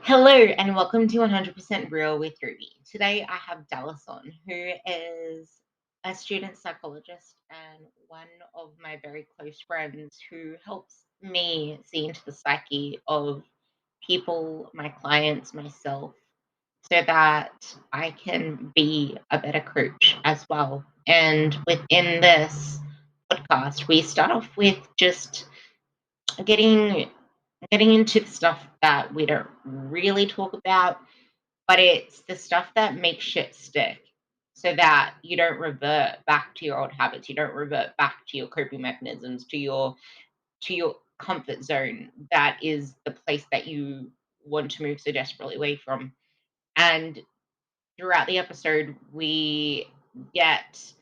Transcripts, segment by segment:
Hello and welcome to 100% Real with Ruby. Today I have Dallas on, who is a student psychologist and one of my very close friends who helps me see into the psyche of people, my clients, myself, so that I can be a better coach as well. And within this podcast, we start off with just getting getting into the stuff that we don't really talk about, but it's the stuff that makes shit stick so that you don't revert back to your old habits. You don't revert back to your coping mechanisms, to your comfort zone. That is the place that you want to move so desperately away from. And throughout the episode, we get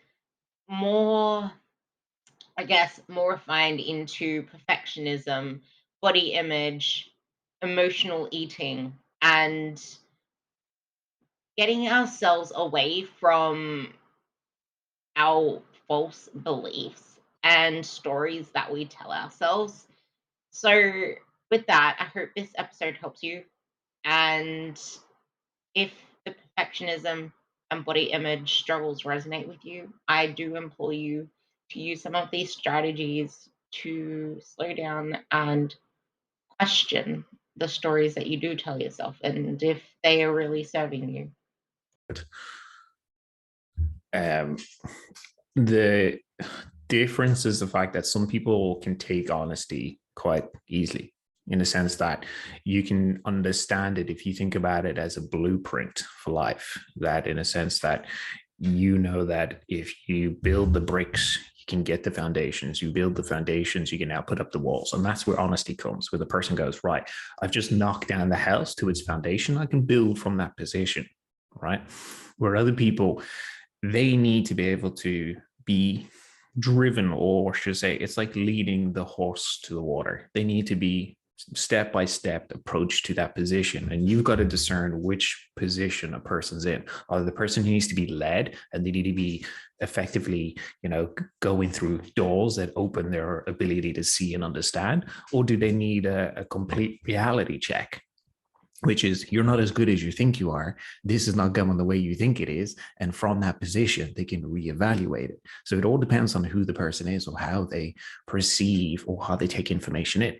more, I guess, more refined into perfectionism, body image, emotional eating, and getting ourselves away from our false beliefs and stories that we tell ourselves. So, with that, I hope this episode helps you. And if the perfectionism and body image struggles resonate with you, I do implore you to use some of these strategies to slow down and question the stories that you do tell yourself and if they are really serving you. Um, the difference is the fact that some people can take honesty quite easily, in the sense that you can understand it if you think about it as a blueprint for life. That, in a sense, that you know that if you build the bricks, you can get the foundations. You build the foundations, you can now put up the walls. And that's where honesty comes, where the person goes, right, I've just knocked down the house to its foundation. I can build from that position, right? Where other people, they need to be able to be driven, or should I say, it's like leading the horse to the water. They need to be step by step approach to that position, and you've got to discern which position a person's in. Either the person who needs to be led and they need to be effectively, going through doors that open their ability to see and understand, or do they need a complete reality check, which is, you're not as good as you think you are. This is not going the way you think it is. And from that position, they can reevaluate it. So it all depends on who the person is or how they perceive or how they take information in.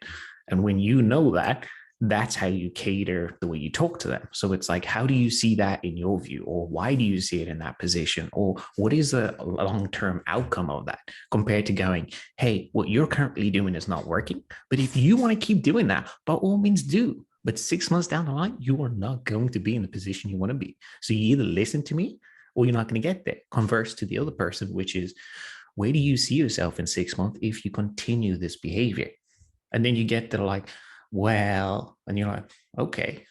And when you know that, that's how you cater the way you talk to them. So it's like, how do you see that in your view? Or why do you see it in that position? Or what is the long-term outcome of that, compared to going, hey, what you're currently doing is not working. But if you want to keep doing that, by all means do. But 6 months down the line, you are not going to be in the position you want to be. So you either listen to me or you're not going to get there. Converse to the other person, which is, where do you see yourself in 6 months if you continue this behavior? And then you get to like, well, and you're like, okay,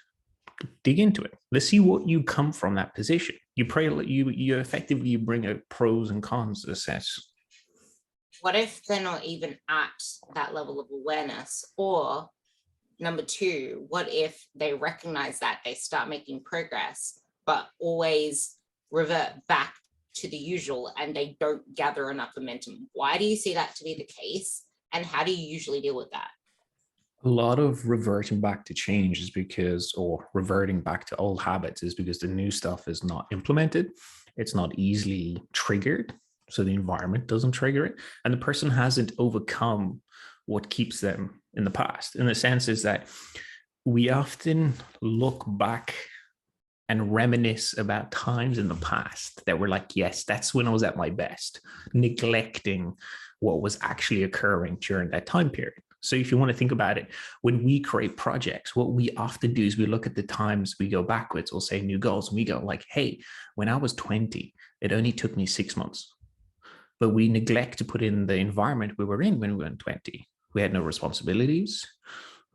dig into it. Let's see what you come from that position. You effectively bring a pros and cons assess. What if they're not even at that level of awareness? Or number two, what if they recognize that, they start making progress, but always revert back to the usual and they don't gather enough momentum? Why do you see that to be the case? And how do you usually deal with that? A lot of reverting back to change is because, or reverting back to old habits is because the new stuff is not implemented. It's not easily triggered. So the environment doesn't trigger it. And the person hasn't overcome what keeps them in the past. In the sense is that we often look back and reminisce about times in the past that were like, yes, that's when I was at my best, neglecting what was actually occurring during that time period. So if you want to think about it, when we create projects, what we often do is we look at the times, we go backwards, or say new goals, and we go like, hey, when I was 20, it only took me 6 months. But we neglect to put in the environment we were in when we were 20. We had no responsibilities.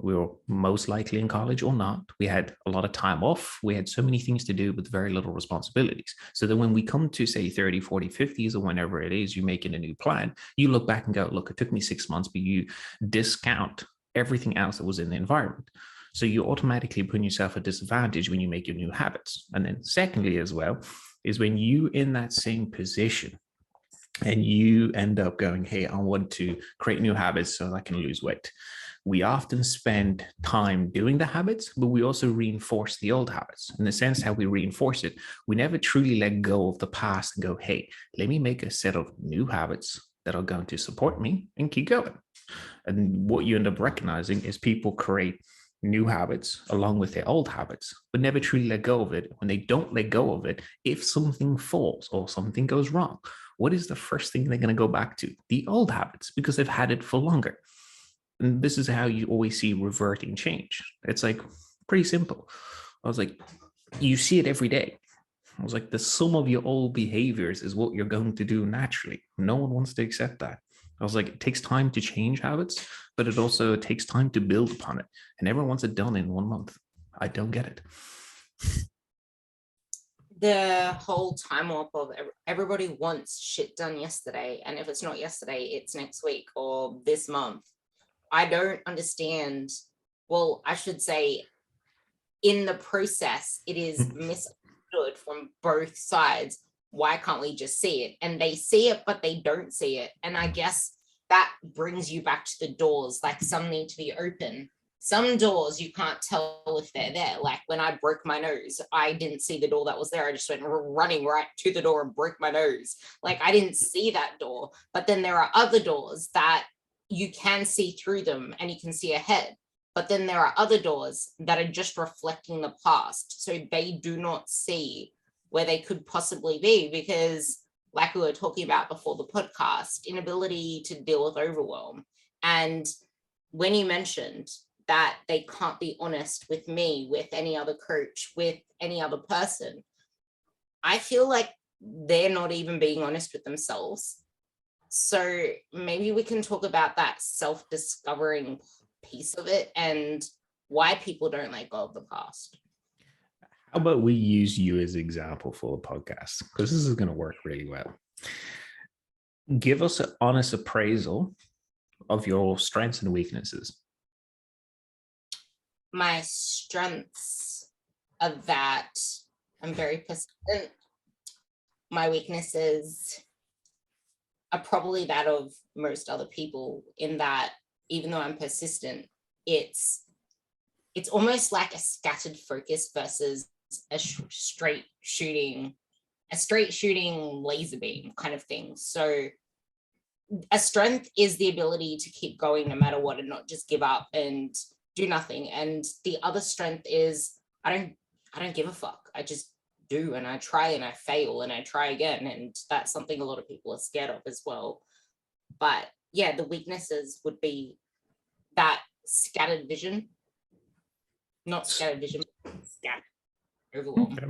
We were most likely in college or not. We had a lot of time off. We had so many things to do with very little responsibilities. So that when we come to say 30, 40, 50s, or whenever it is, you're making a new plan, you look back and go, look, it took me 6 months, but you discount everything else that was in the environment. So you automatically put yourself at disadvantage when you make your new habits. And then secondly, as well, is when you in that same position and you end up going, hey, I want to create new habits so I can lose weight. we often spend time doing the habits, but we also reinforce the old habits. In the sense how we reinforce it, we never truly let go of the past and go, hey, let me make a set of new habits that are going to support me and keep going. And what you end up recognizing is people create new habits along with their old habits, but never truly let go of it. When they don't let go of it, if something falls or something goes wrong, what is the first thing they're going to go back to? The old habits, because they've had it for longer. And this is how you always see reverting change. It's like pretty simple. I was like, you see it every day. I was like, the sum of your old behaviors is what you're going to do naturally. No one wants to accept that. I was like, it takes time to change habits, but it also takes time to build upon it. And everyone wants it done in 1 month. I don't get it. The whole time up of everybody wants shit done yesterday. And if it's not yesterday, it's next week or this month. I don't understand. Well, I should say in the process, it is misunderstood from both sides. Why can't we just see it? And they see it, but they don't see it. And I guess that brings you back to the doors. Like, some need to be open. Some doors you can't tell if they're there. Like when I broke my nose, I didn't see the door that was there. I just went running right to the door and broke my nose. Like, I didn't see that door. But then there are other doors that you can see through them and you can see ahead. But then there are other doors that are just reflecting the past. So they do not see where they could possibly be, because like we were talking about before the podcast, inability to deal with overwhelm. And when you mentioned that they can't be honest with me, with any other coach, with any other person, I feel like they're not even being honest with themselves. So maybe we can talk about that self-discovering piece of it and why people don't let go of the past. How about we use you as an example for the podcast? Because this is going to work really well. Give us an honest appraisal of your strengths and weaknesses. My strengths are that I'm very persistent. My weaknesses are probably that of most other people, in that even though I'm persistent, it's almost like a scattered focus versus a straight shooting laser beam kind of thing. So a strength is the ability to keep going no matter what and not just give up and do nothing. And the other strength is I don't give a fuck. I just do, and I try and I fail and I try again. And that's something a lot of people are scared of as well. But yeah, the weaknesses would be that scattered vision. Not scattered vision, scattered overwhelm. Okay.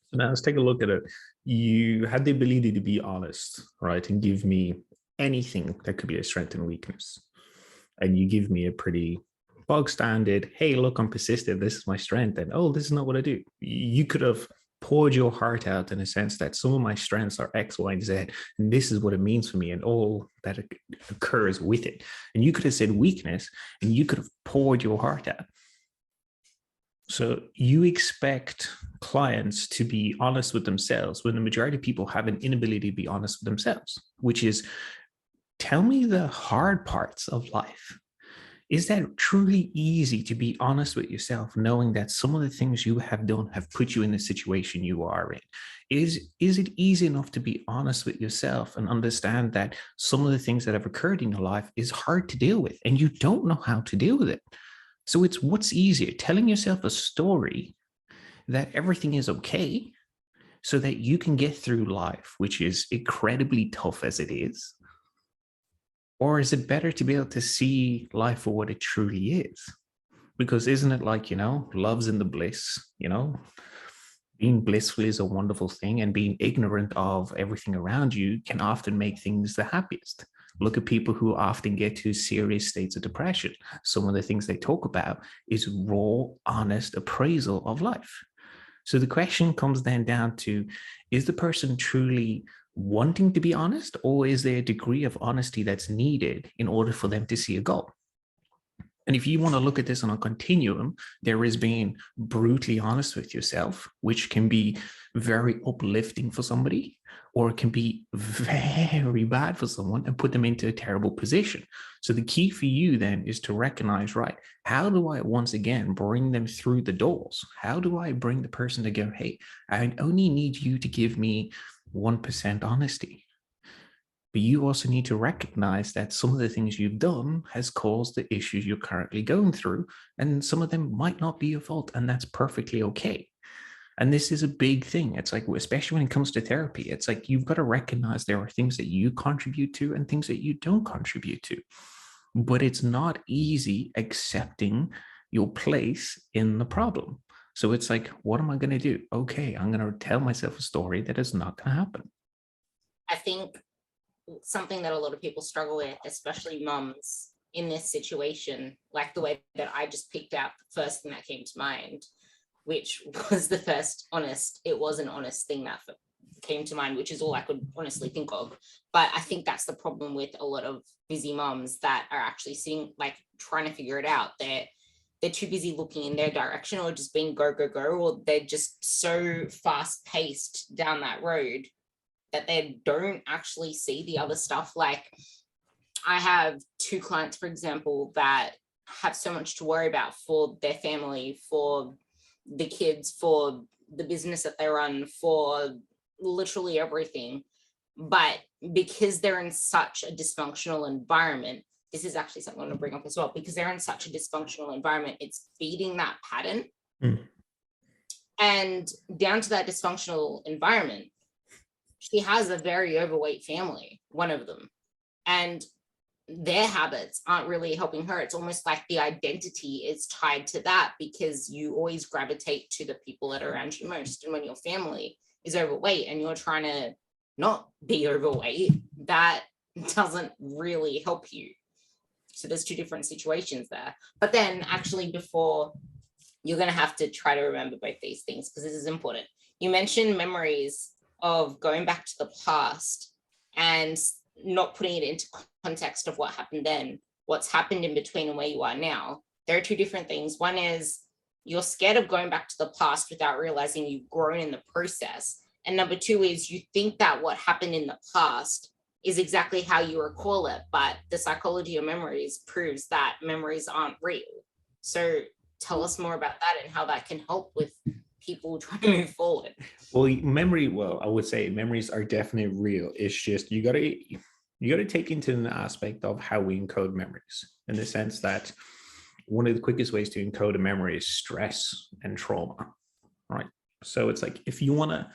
So now let's take a look at it. You had the ability to be honest, right? And give me anything that could be a strength and weakness. And you give me a pretty bog standard, hey, look, I'm persistent. This is my strength. And oh, this is not what I do. You could have poured your heart out in a sense that some of my strengths are X, Y, and Z. And this is what it means for me and all that occurs with it. And you could have said weakness and you could have poured your heart out. So you expect clients to be honest with themselves when the majority of people have an inability to be honest with themselves, which is, tell me the hard parts of life. Is that truly easy to be honest with yourself, knowing that some of the things you have done have put you in the situation you are in? Is it easy enough to be honest with yourself and understand that some of the things that have occurred in your life is hard to deal with and you don't know how to deal with it? So it's what's easier, telling yourself a story that everything is okay so that you can get through life, which is incredibly tough as it is? Or is it better to be able to see life for what it truly is? Because isn't it like, love's in the bliss, being blissful is a wonderful thing, and being ignorant of everything around you can often make things the happiest. Look at people who often get to serious states of depression. Some of the things they talk about is raw, honest appraisal of life. So the question comes then down to, is the person truly wanting to be honest, or is there a degree of honesty that's needed in order for them to see a goal? And if you want to look at this on a continuum, there is being brutally honest with yourself, which can be very uplifting for somebody, or it can be very bad for someone and put them into a terrible position. So the key for you then is to recognize, right, how do I once again bring them through the doors? How do I bring the person to go, hey, I only need you to give me 1% honesty. But you also need to recognize that some of the things you've done has caused the issues you're currently going through, and some of them might not be your fault, and that's perfectly okay. And this is a big thing. It's like, especially when it comes to therapy, it's like you've got to recognize there are things that you contribute to and things that you don't contribute to. But it's not easy accepting your place in the problem. So it's like, what am I going to do? Okay, I'm going to tell myself a story that is not going to happen. I think something that a lot of people struggle with, especially mums in this situation, like the way that I just picked out the first thing that came to mind, which was the first honest, it was an honest thing that came to mind, which is all I could honestly think of. But I think that's the problem with a lot of busy moms that are actually sitting, like trying to figure it out. They're too busy looking in their direction or just being go, go, go, or they're just so fast paced down that road that they don't actually see the other stuff. Like I have 2 clients, for example, that have so much to worry about for their family, for the kids, for the business that they run, for literally everything. But because they're in such a dysfunctional environment, this is actually something I'm going to bring up as well, because they're in such a dysfunctional environment, it's feeding that pattern. And down to that dysfunctional environment, she has a very overweight family, one of them, and their habits aren't really helping her. It's almost like the identity is tied to that, because you always gravitate to the people that are around you most. And when your family is overweight and you're trying to not be overweight, that doesn't really help you. So there's 2 different situations there. But then actually, before, you're going to have to try to remember both these things, because this is important. You mentioned memories of going back to the past and not putting it into context of what happened then, what's happened in between and where you are now. There are 2 different things. One is you're scared of going back to the past without realizing you've grown in the process. And number 2 is you think that what happened in the past is exactly how you recall it, but the psychology of memories proves that memories aren't real. So tell us more about that and how that can help with people trying to move forward. Well, I would say memories are definitely real. It's just you gotta take into an aspect of how we encode memories, in the sense that one of the quickest ways to encode a memory is stress and trauma, right? So it's like, if you want to,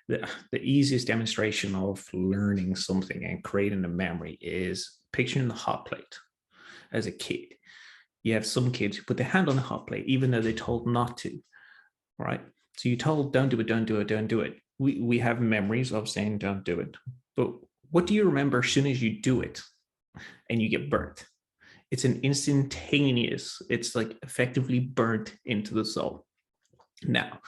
the easiest demonstration of learning something and creating a memory is picturing the hot plate. As a kid, you have some kids who put their hand on the hot plate even though they're told not to, right? So you're told, don't do it, don't do it, don't do it. We have memories of saying don't do it. But what do you remember as soon as you do it and you get burnt? It's an instantaneous, it's like effectively burnt into the soul. Now,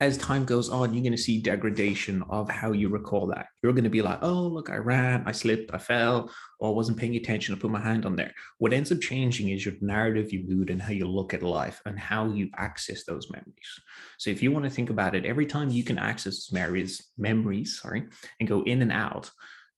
as time goes on, you're going to see degradation of how you recall that. You're going to be like, oh, look, I ran, I slipped, I fell, or I wasn't paying attention, I put my hand on there. What ends up changing is your narrative, your mood, and how you look at life and how you access those memories. So if you want to think about it, every time you can access memories, and go in and out,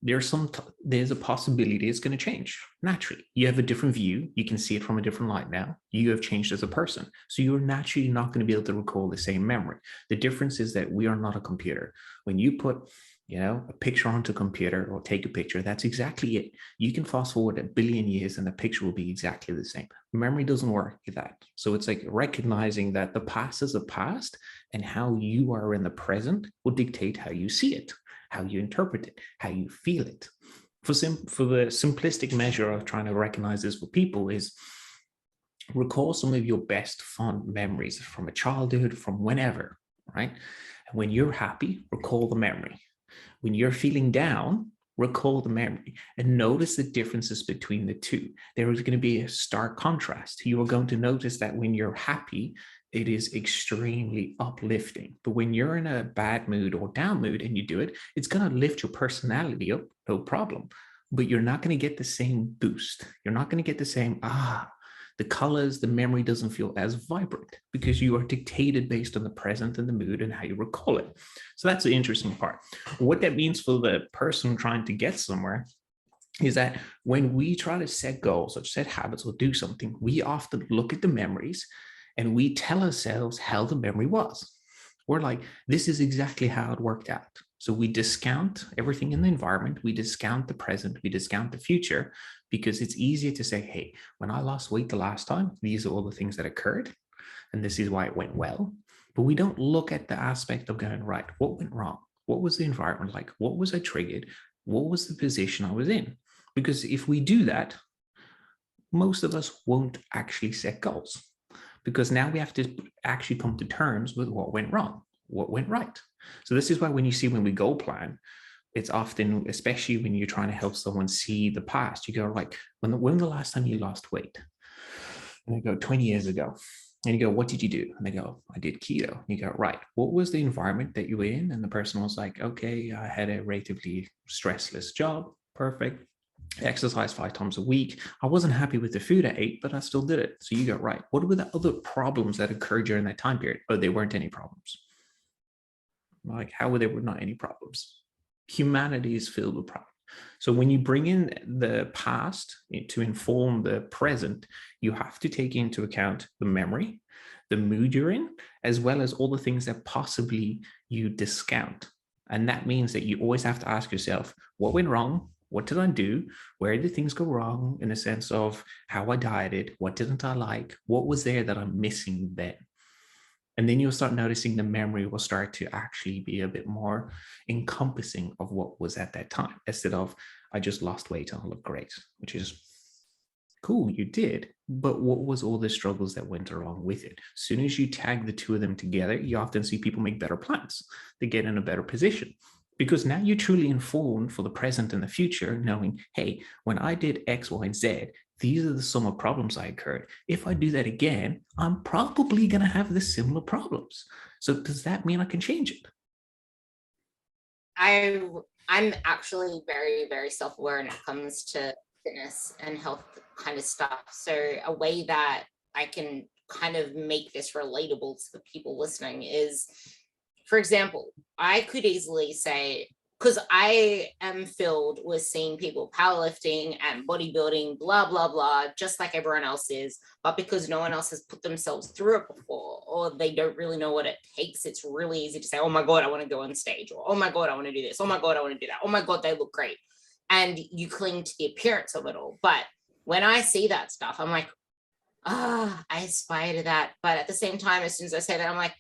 there's a possibility it's going to change naturally. You have a different view. You can see it from a different light now. You have changed as a person. So you're naturally not going to be able to recall the same memory. The difference is that we are not a computer. When you put, a picture onto a computer or take a picture, that's exactly it. You can fast forward 1 billion years and the picture will be exactly the same. Memory doesn't work like that. So it's like recognizing that the past is the past, and how you are in the present will dictate how you see it, how you interpret it, how you feel it. For the simplistic measure of trying to recognize this for people is recall some of your best fond memories from a childhood, from whenever, right? And when you're happy, recall the memory. When you're feeling down, recall the memory and notice the differences between the 2. There is going to be a stark contrast. You are going to notice that when you're happy, it is extremely uplifting. But when you're in a bad mood or down mood and you do it, it's going to lift your personality up, no problem. But you're not going to get the same boost. You're not going to get the same, The colors, the memory doesn't feel as vibrant because you are dictated based on the present and the mood and how you recall it. So that's the interesting part. What that means for the person trying to get somewhere is that when we try to set goals or set habits or do something, we often look at the memories and we tell ourselves how the memory was. We're like, this is exactly how it worked out. So we discount everything in the environment, we discount the present, we discount the future, because it's easier to say, hey, when I lost weight the last time, these are all the things that occurred, and this is why it went well. But we don't look at the aspect of going, right, what went wrong? What was the environment like? What was I triggered? What was the position I was in? Because if we do that, most of us won't actually set goals, because now we have to actually come to terms with what went wrong, what went right. So this is why when you see when we goal plan, it's often, especially when you're trying to help someone see the past, you go, like, when the last time you lost weight? And they go, 20 years ago. And you go, what did you do? And they go, I did keto. And you go, right, what was the environment that you were in? And the person was like, okay, I had a relatively stressless job. Perfect. I exercised 5 times a week. I wasn't happy with the food I ate, but I still did it. So you go, right, what were the other problems that occurred during that time period? Oh, there weren't any problems. Like, how were there not any problems? Humanity is filled with problems. So when you bring in the past to inform the present, you have to take into account the memory, the mood you're in, as well as all the things that possibly you discount. And that means that you always have to ask yourself, what went wrong? What did I do? Where did things go wrong in the sense of how I dieted? What didn't I like? What was there that I'm missing then? And then you'll start noticing the memory will start to actually be a bit more encompassing of what was at that time, instead of, I just lost weight and I look great, which is cool, you did. But what was all the struggles that went along with it? As soon as you tag the two of them together, you often see people make better plans. They get in a better position. Because now you're truly informed for the present and the future, knowing, hey, when I did X, Y, and Z, these are the sum of problems I occurred. If I do that again, I'm probably going to have the similar problems. So does that mean I can change it? I'm actually very, very self-aware when it comes to fitness and health kind of stuff. So a way that I can kind of make this relatable to the people listening is, for example, I could easily say, because I am filled with seeing people powerlifting and bodybuilding, blah, blah, blah, just like everyone else is. But because no one else has put themselves through it before, or they don't really know what it takes, it's really easy to say, oh my God, I want to go on stage, or oh my God, I want to do this. Oh my God, I want to do that. Oh my God, they look great. And you cling to the appearance of it all. But when I see that stuff, I'm like, I aspire to that. But at the same time, as soon as I say that, I'm like,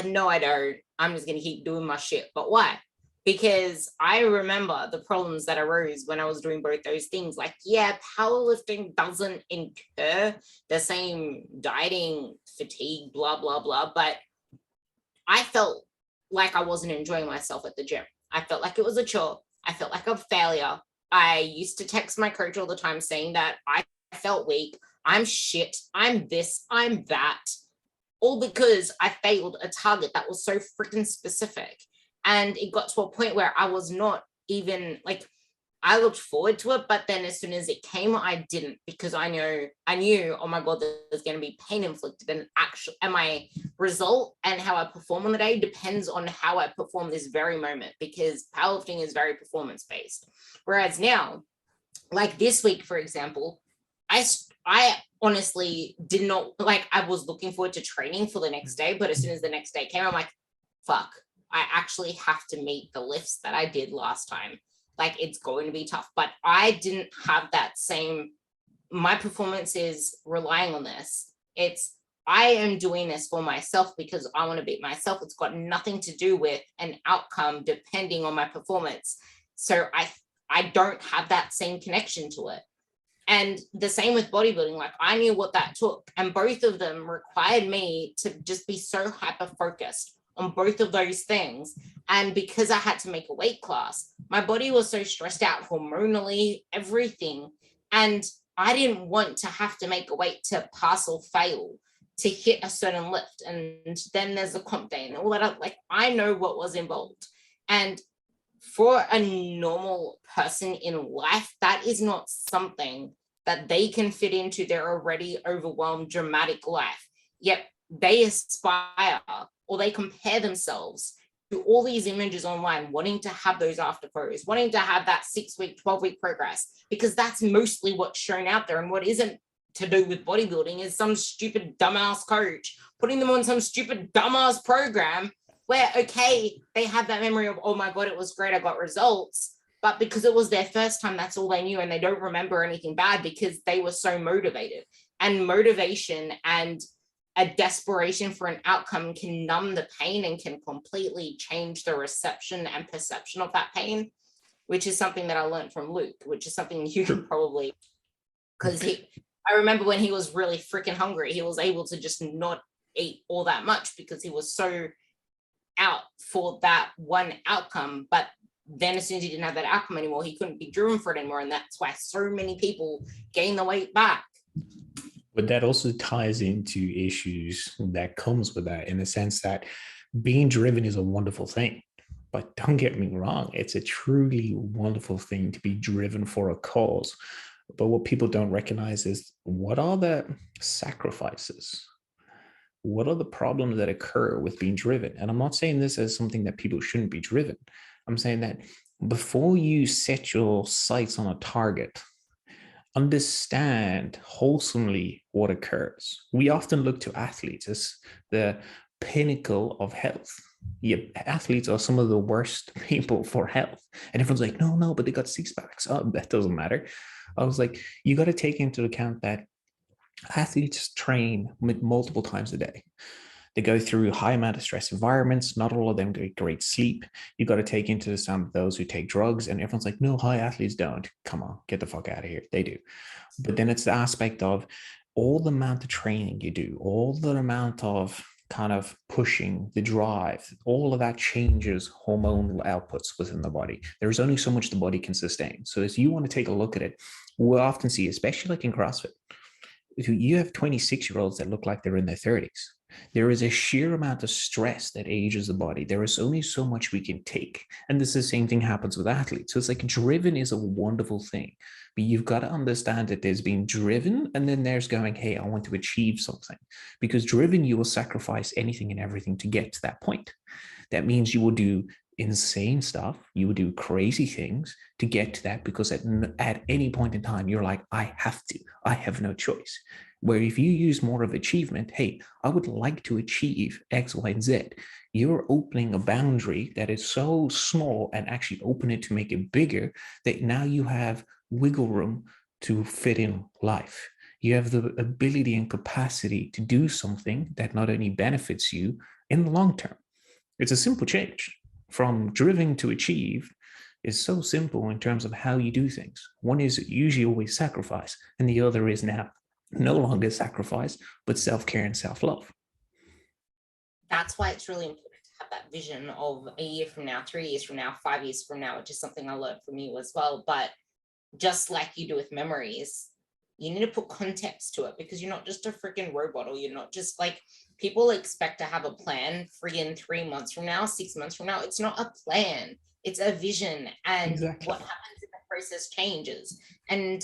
no, I don't. I'm just going to keep doing my shit. But why? Because I remember the problems that arose when I was doing both those things. Like, yeah, powerlifting doesn't incur the same dieting fatigue, blah, blah, blah. But I felt like I wasn't enjoying myself at the gym. I felt like it was a chore. I felt like a failure. I used to text my coach all the time saying that I felt weak. I'm shit. I'm this. I'm that. All because I failed a target that was so freaking specific. And it got to a point where I was not even like, I looked forward to it, but then as soon as it came, I didn't, because I knew, oh my God, there's going to be pain inflicted, and my result and how I perform on the day depends on how I perform this very moment, because powerlifting is very performance based. Whereas now, like this week, for example, I honestly did not, like, I was looking forward to training for the next day, but as soon as the next day came, I'm like, fuck, I actually have to meet the lifts that I did last time. Like, it's going to be tough. But I didn't have that same, my performance is relying on this. I am doing this for myself because I want to beat myself. It's got nothing to do with an outcome depending on my performance. So I don't have that same connection to it. And the same with bodybuilding. Like, I knew what that took, and both of them required me to just be so hyper focused on both of those things. And because I had to make a weight class, my body was so stressed out hormonally, everything. And I didn't want to have to make a weight to pass or fail to hit a certain lift. And then there's the comp day and all that. Like, I know what was involved. And for a normal person in life, that is not something that they can fit into their already overwhelmed, dramatic life. Yet they aspire or they compare themselves to all these images online, wanting to have those after photos, wanting to have that 6-week, 12-week progress, because that's mostly what's shown out there. And what isn't to do with bodybuilding is some stupid dumbass coach putting them on some stupid dumbass program where, okay, they have that memory of, oh my God, it was great, I got results. But because it was their first time, that's all they knew. And they don't remember anything bad because they were so motivated. And motivation and a desperation for an outcome can numb the pain and can completely change the reception and perception of that pain, which is something that I learned from Luke, which is something you can probably, because I remember when he was really freaking hungry, he was able to just not eat all that much because he was so out for that one outcome. But then as soon as he didn't have that outcome anymore, he couldn't be driven for it anymore. And that's why so many people gain the weight back. But that also ties into issues that comes with that, in the sense that being driven is a wonderful thing. But don't get me wrong, it's a truly wonderful thing to be driven for a cause. But what people don't recognize is, what are the sacrifices? What are the problems that occur with being driven? And I'm not saying this as something that people shouldn't be driven. I'm saying that before you set your sights on a target, understand wholesomely what occurs. We often look to athletes as the pinnacle of health. Yeah, athletes are some of the worst people for health. And everyone's like, no, but they got six packs. Oh, that doesn't matter. I was like, you got to take into account that athletes train multiple times a day. They go through high amount of stress environments. Not all of them get great sleep. You got to take into some of those who take drugs, and everyone's like, no, high athletes don't. Come on, get the fuck out of here. They do. But then it's the aspect of all the amount of training you do, all the amount of kind of pushing, the drive, all of that changes hormonal outputs within the body. There's only so much the body can sustain. So if you want to take a look at it, we'll often see, especially like in CrossFit, you have 26-year-olds that look like they're in their 30s. There is a sheer amount of stress that ages the body. There is only so much we can take. And this is the same thing happens with athletes. So it's like, driven is a wonderful thing, but you've got to understand that there's being driven, and then there's going, hey, I want to achieve something. Because driven, you will sacrifice anything and everything to get to that point. That means you will do insane stuff. You will do crazy things to get to that, because at any point in time, you're like, I have no choice. Where if you use more of achievement, hey, I would like to achieve X, Y, and Z, you're opening a boundary that is so small and actually open it to make it bigger, that now you have wiggle room to fit in life. You have the ability and capacity to do something that not only benefits you in the long term. It's a simple change. From driven to achieve is so simple in terms of how you do things. One is usually always sacrifice, and the other is now no longer sacrifice, but self-care and self-love. That's why it's really important to have that vision of a year from now, 3 years from now, 5 years from now, which is something I learned from you as well. But just like you do with memories, you need to put context to it, because you're not just a freaking robot, or you're not just like, people expect to have a plan friggin' 3 months from now, 6 months from now. It's not a plan, it's a vision. And exactly. What happens in the process changes. And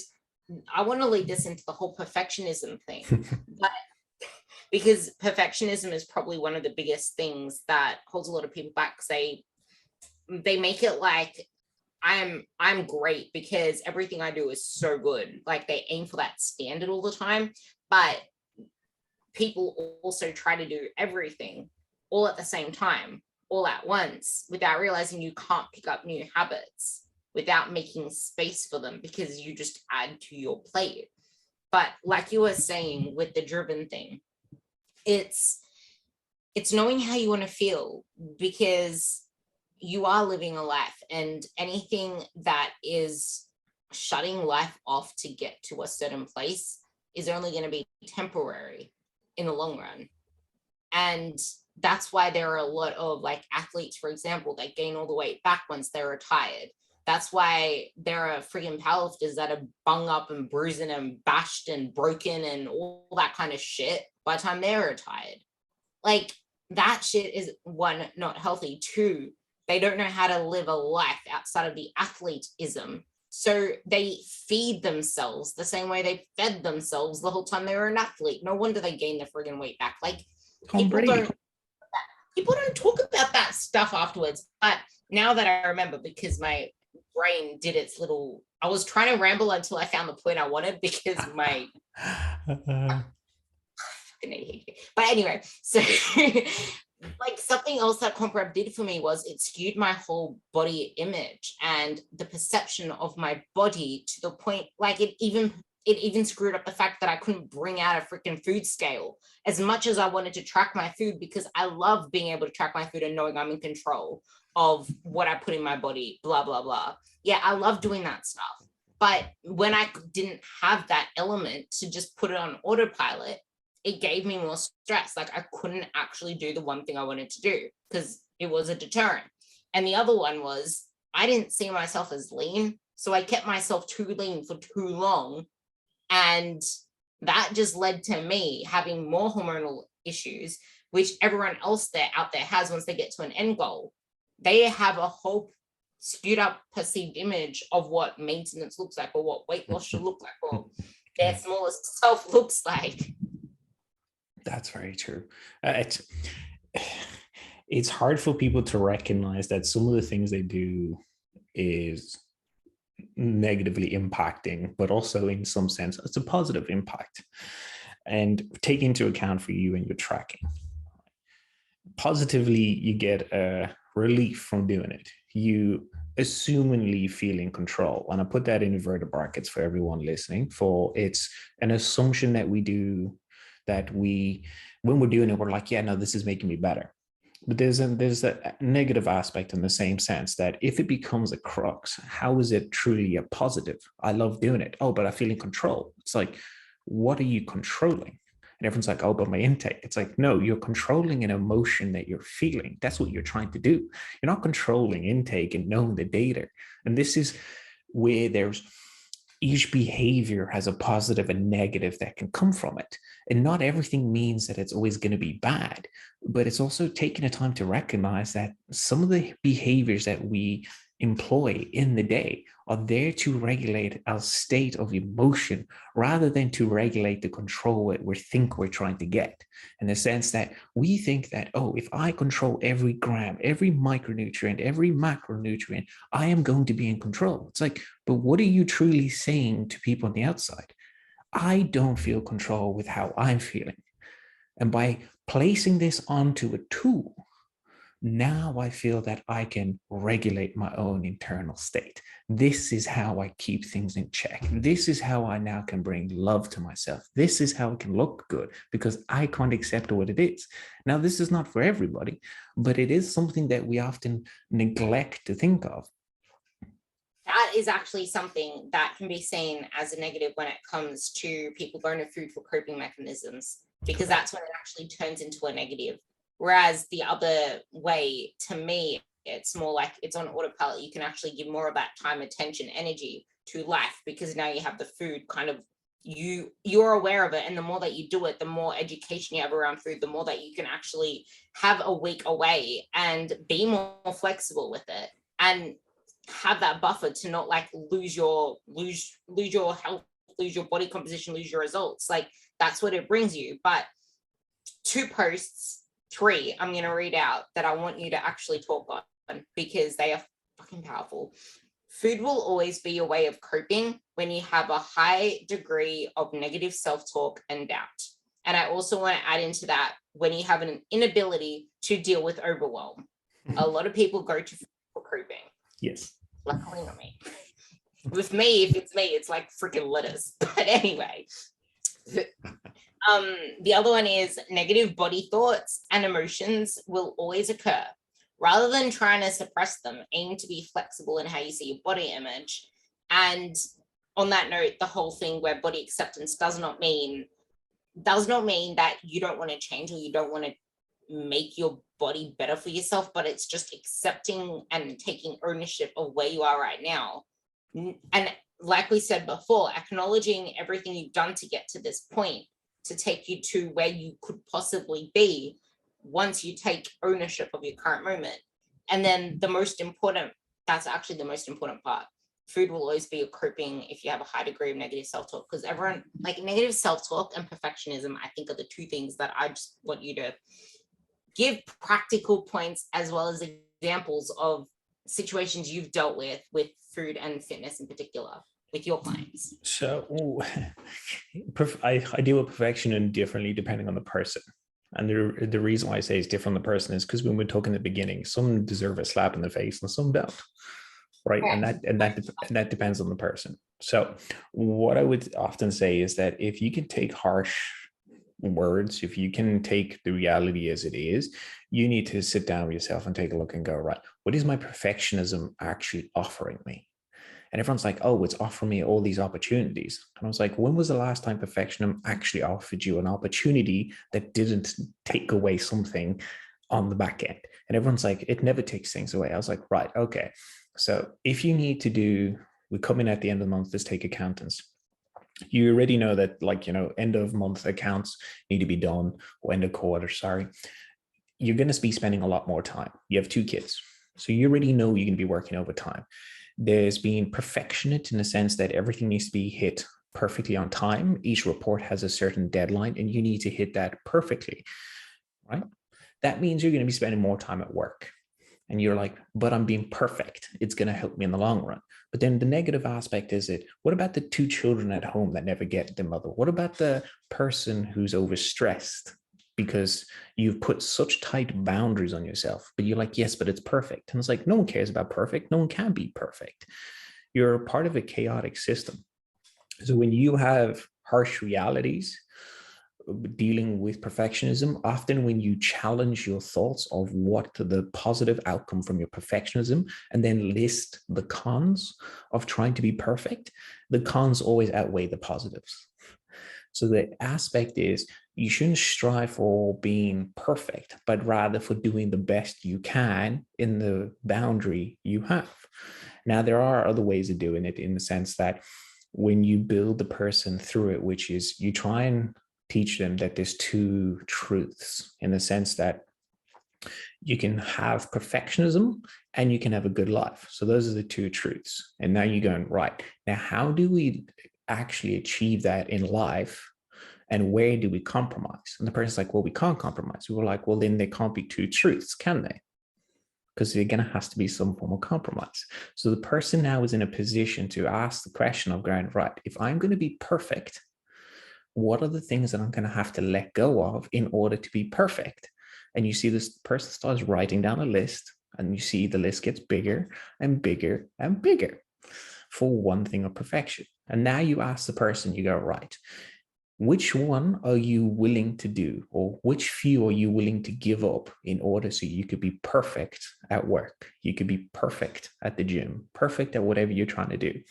I want to lead this into the whole perfectionism thing, but because perfectionism is probably one of the biggest things that holds a lot of people back, because they make it like I'm great because everything I do is so good. Like, they aim for that standard all the time, but people also try to do everything all at the same time, all at once, without realizing you can't pick up new habits without making space for them, because you just add to your plate. But like you were saying with the driven thing, it's knowing how you want to feel, because you are living a life, and anything that is shutting life off to get to a certain place is only going to be temporary in the long run. And that's why there are a lot of like athletes, for example, that gain all the weight back once they're retired. That's why there are friggin' powerlifters that are bung up and bruising and bashed and broken and all that kind of shit by the time they're retired. Like, that shit is, one, not healthy. Two, they don't know how to live a life outside of the athleteism So they feed themselves the same way they fed themselves the whole time they were an athlete. No wonder they gained their friggin' weight back. Like Tom people Brady. don't talk about that stuff afterwards. But now that I remember, because my brain did its little, I was trying to ramble until I found the point I wanted because my but anyway, so like something else that comp rep did for me was it skewed my whole body image and the perception of my body to the point like it even screwed up the fact that I couldn't bring out a freaking food scale as much as I wanted to track my food, because I love being able to track my food and knowing I'm in control of what I put in my body, blah, blah, blah. Yeah, I love doing that stuff. But when I didn't have that element to just put it on autopilot, it gave me more stress. Like I couldn't actually do the one thing I wanted to do because it was a deterrent. And the other one was I didn't see myself as lean. So I kept myself too lean for too long. And that just led to me having more hormonal issues, which everyone else out there has once they get to an end goal. They have a whole skewed up perceived image of what maintenance looks like or what weight loss should look like or their smallest self looks like. That's very true. It's hard for people to recognize that some of the things they do is negatively impacting, but also in some sense, it's a positive impact. And take into account for you and your tracking. Positively, you get a relief from doing it. You assumingly feel in control. And I put that in inverted brackets for everyone listening, for it's an assumption that we do that when we're doing it, we're like, yeah, no, this is making me better. But there's a negative aspect in the same sense that if it becomes a crux, how is it truly a positive? I love doing it. Oh, but I feel in control. It's like, what are you controlling? And everyone's like, oh, but my intake. It's like, no, you're controlling an emotion that you're feeling. That's what you're trying to do. You're not controlling intake and knowing the data. And this is where there's each behavior has a positive and negative that can come from it. And not everything means that it's always going to be bad, but it's also taking the time to recognize that some of the behaviors that we employ in the day are there to regulate our state of emotion rather than to regulate the control that we think we're trying to get. In the sense that we think that, oh, if I control every gram, every micronutrient, every macronutrient, I am going to be in control. It's like, but what are you truly saying to people on the outside? I don't feel control with how I'm feeling. And by placing this onto a tool, now I feel that I can regulate my own internal state. This is how I keep things in check. This is how I now can bring love to myself. This is how it can look good because I can't accept what it is. Now, this is not for everybody, but it is something that we often neglect to think of. That is actually something that can be seen as a negative when it comes to people going to food for coping mechanisms, because that's when it actually turns into a negative. Whereas the other way, to me, it's more like it's on autopilot. You can actually give more of that time, attention, energy to life because now you have the food kind of, you're aware of it. And the more that you do it, the more education you have around food, the more that you can actually have a week away and be more flexible with it and have that buffer to not like lose your health, lose your body composition, lose your results. Like that's what it brings you. But 3 I'm going to read out that I want you to actually talk on because they are fucking powerful. Food will always be a way of coping when you have a high degree of negative self-talk and doubt. And I also want to add into that when you have an inability to deal with overwhelm. A lot of people go to food for coping. Yes. Luckily not me. With me, if it's me, it's like freaking lettuce. But anyway, the other one is negative body thoughts and emotions will always occur. Rather than trying to suppress them, aim to be flexible in how you see your body image. And on that note, the whole thing where body acceptance does not mean that you don't want to change or you don't want to make your body better for yourself, but it's just accepting and taking ownership of where you are right now. And like we said before, acknowledging everything you've done to get to this point to take you to where you could possibly be once you take ownership of your current moment. And then that's actually the most important part, food will always be a coping if you have a high degree of negative self-talk, because everyone, like, negative self-talk and perfectionism, I think, are the two things that I just want you to give practical points as well as examples of situations you've dealt with food and fitness in particular with your clients. So I deal with perfection differently depending on the person. And the reason why I say it's different on the person is because when we're talking at the beginning, some deserve a slap in the face and some don't. Right. And that depends on the person. So what I would often say is that if you can take harsh words, if you can take the reality as it is, you need to sit down with yourself and take a look and go, right, what is my perfectionism actually offering me? And everyone's like, oh, it's offering me all these opportunities. And I was like, when was the last time perfectionism actually offered you an opportunity that didn't take away something on the back end? And everyone's like, it never takes things away. I was like, right, okay. So if you need to do, we come in at the end of the month, let's take accountants. You already know that, like, end of month accounts need to be done, or end of quarter, sorry. You're going to be spending a lot more time. You have 2 kids. So you already know you're going to be working overtime. There's being perfectionist in the sense that everything needs to be hit perfectly on time. Each report has a certain deadline and you need to hit that perfectly, right? That means you're going to be spending more time at work. And you're like, but I'm being perfect. It's going to help me in the long run. But then the negative aspect is what about the 2 children at home that never get the mother? What about the person who's overstressed because you've put such tight boundaries on yourself, but you're like, yes, but it's perfect. And it's like, no one cares about perfect. No one can be perfect. You're part of a chaotic system. So when you have harsh realities, dealing with perfectionism, often when you challenge your thoughts of what the positive outcome from your perfectionism and then list the cons of trying to be perfect, the cons always outweigh the positives. So the aspect is you shouldn't strive for being perfect, but rather for doing the best you can in the boundary you have. Now, there are other ways of doing it in the sense that when you build the person through it, which is you try and teach them that there's 2 truths in the sense that you can have perfectionism and you can have a good life. So those are the 2 truths. And now you're going, right, now how do we actually achieve that in life? And where do we compromise? And the person's like, well, we can't compromise. We were like, well, then there can't be 2 truths, can they? Because there going to has to be some form of compromise. So the person now is in a position to ask the question of going, right, if I'm going to be perfect, what are the things that I'm going to have to let go of in order to be perfect? And you see this person starts writing down a list, and you see the list gets bigger and bigger and bigger for one thing of perfection. And now you ask the person, you go, right, which one are you willing to do, or which few are you willing to give up in order so you could be perfect at work? You could be perfect at the gym, perfect at whatever you're trying to do.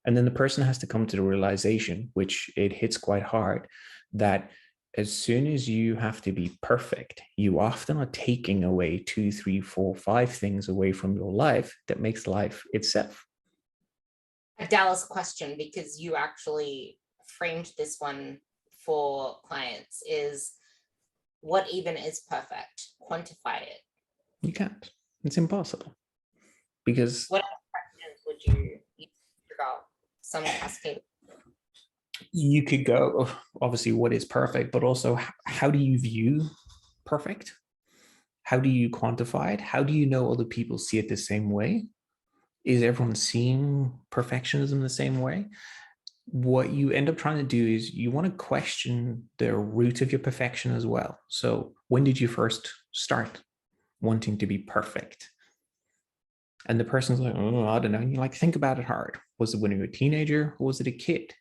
And then the person has to come to the realization, which it hits quite hard, that as soon as you have to be perfect, you often are taking away 2, 3, 4, 5 things away from your life that makes life itself. A Dallas question, because you actually framed this one for clients, is what even is perfect? Quantify it. You can't. It's impossible. Because what questions would you figure out? Some cascade. You could go, obviously, what is perfect, but also how do you view perfect? How do you quantify it? How do you know other people see it the same way? Is everyone seeing perfectionism the same way? What you end up trying to do is you want to question the root of your perfection as well. So when did you first start wanting to be perfect? And the person's like, oh, I don't know. And you're like, think about it hard. Was it when you were a teenager, or was it a kid?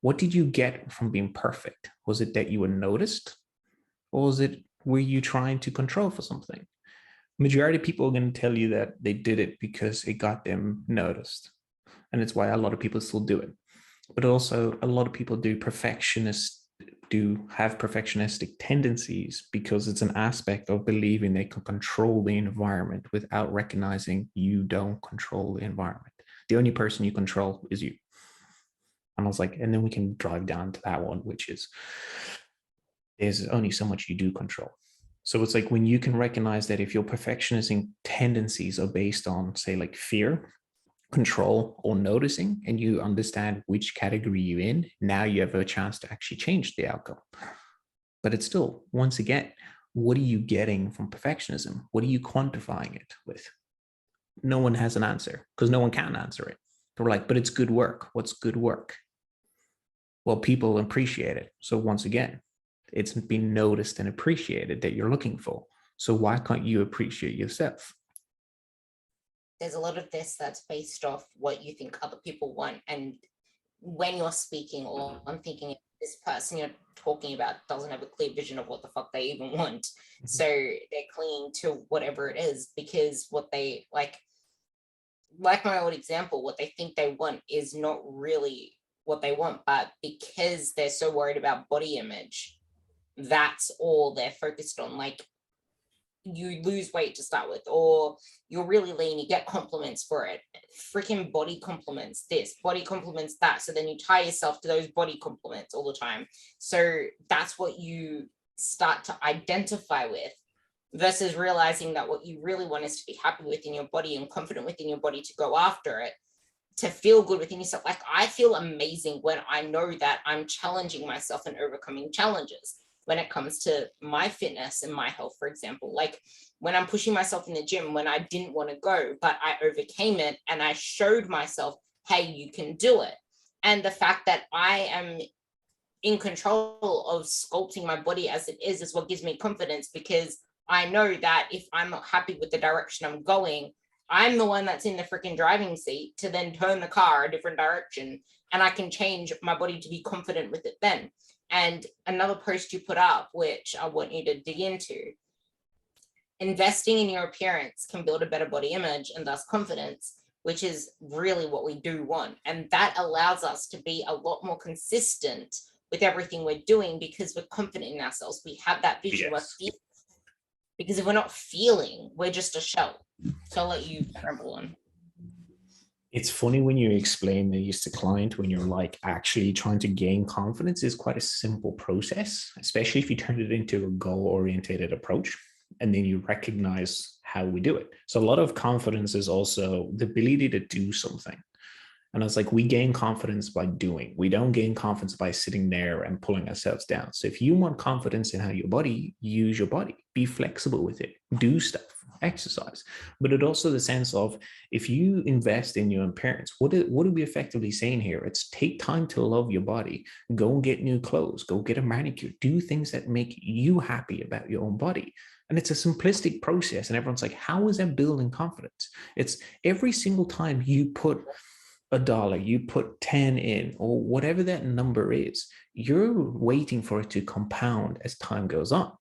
What did you get from being perfect? Was it that you were noticed? Or was it, were you trying to control for something? Majority of people are going to tell you that they did it because it got them noticed. And it's why a lot of people still do it. But also a lot of people do have perfectionistic tendencies because it's an aspect of believing they can control the environment without recognizing you don't control the environment. The only person you control is you. And I was like, and then we can drive down to that one, which is there's only so much you do control. So it's like when you can recognize that if your perfectionism tendencies are based on, say, like fear, control or noticing, and you understand which category you're in, now you have a chance to actually change the outcome. But it's still, once again, what are you getting from perfectionism? What are you quantifying it with? No one has an answer because no one can answer it. They're like, but it's good work. What's good work? Well, people appreciate it. So once again, it's been noticed and appreciated that you're looking for. So why can't you appreciate yourself? There's a lot of this that's based off what you think other people want. And when you're speaking, or I'm thinking this person you're talking about doesn't have a clear vision of what the fuck they even want. So they're clinging to whatever it is because what they like my old example, what they think they want is not really what they want, but because they're so worried about body image, that's all they're focused on. Like, you lose weight to start with, or you're really lean, you get compliments for it. Freaking body compliments this, body compliments that. So then you tie yourself to those body compliments all the time. So that's what you start to identify with, versus realizing that what you really want is to be happy within your body and confident within your body to go after it, to feel good within yourself. Like, I feel amazing when I know that I'm challenging myself and overcoming challenges when it comes to my fitness and my health, for example. Like, when I'm pushing myself in the gym when I didn't want to go, but I overcame it and I showed myself, hey, you can do it. And the fact that I am in control of sculpting my body as it is what gives me confidence, because I know that if I'm not happy with the direction I'm going, I'm the one that's in the freaking driving seat to then turn the car a different direction, and I can change my body to be confident with it then. And another post you put up, which I want you to dig into, investing in your appearance can build a better body image and thus confidence, which is really what we do want. And that allows us to be a lot more consistent with everything we're doing because we're confident in ourselves. We have that vision. Yes. Because if we're not feeling, we're just a shell. So I'll let you ramble on. It's funny when you explain this to client, when you're like actually trying to gain confidence is quite a simple process, especially if you turn it into a goal-oriented approach, and then you recognize how we do it. So a lot of confidence is also the ability to do something. And it's like, we gain confidence by doing. We don't gain confidence by sitting there and pulling ourselves down. So if you want confidence in how your body, use your body, be flexible with it, do stuff, exercise. But it also the sense of, if you invest in your appearance, what are we effectively saying here? It's take time to love your body, go and get new clothes, go get a manicure, do things that make you happy about your own body. And it's a simplistic process. And everyone's like, how is that building confidence? It's every single time you put $1, you put 10 in, or whatever that number is, you're waiting for it to compound as time goes on.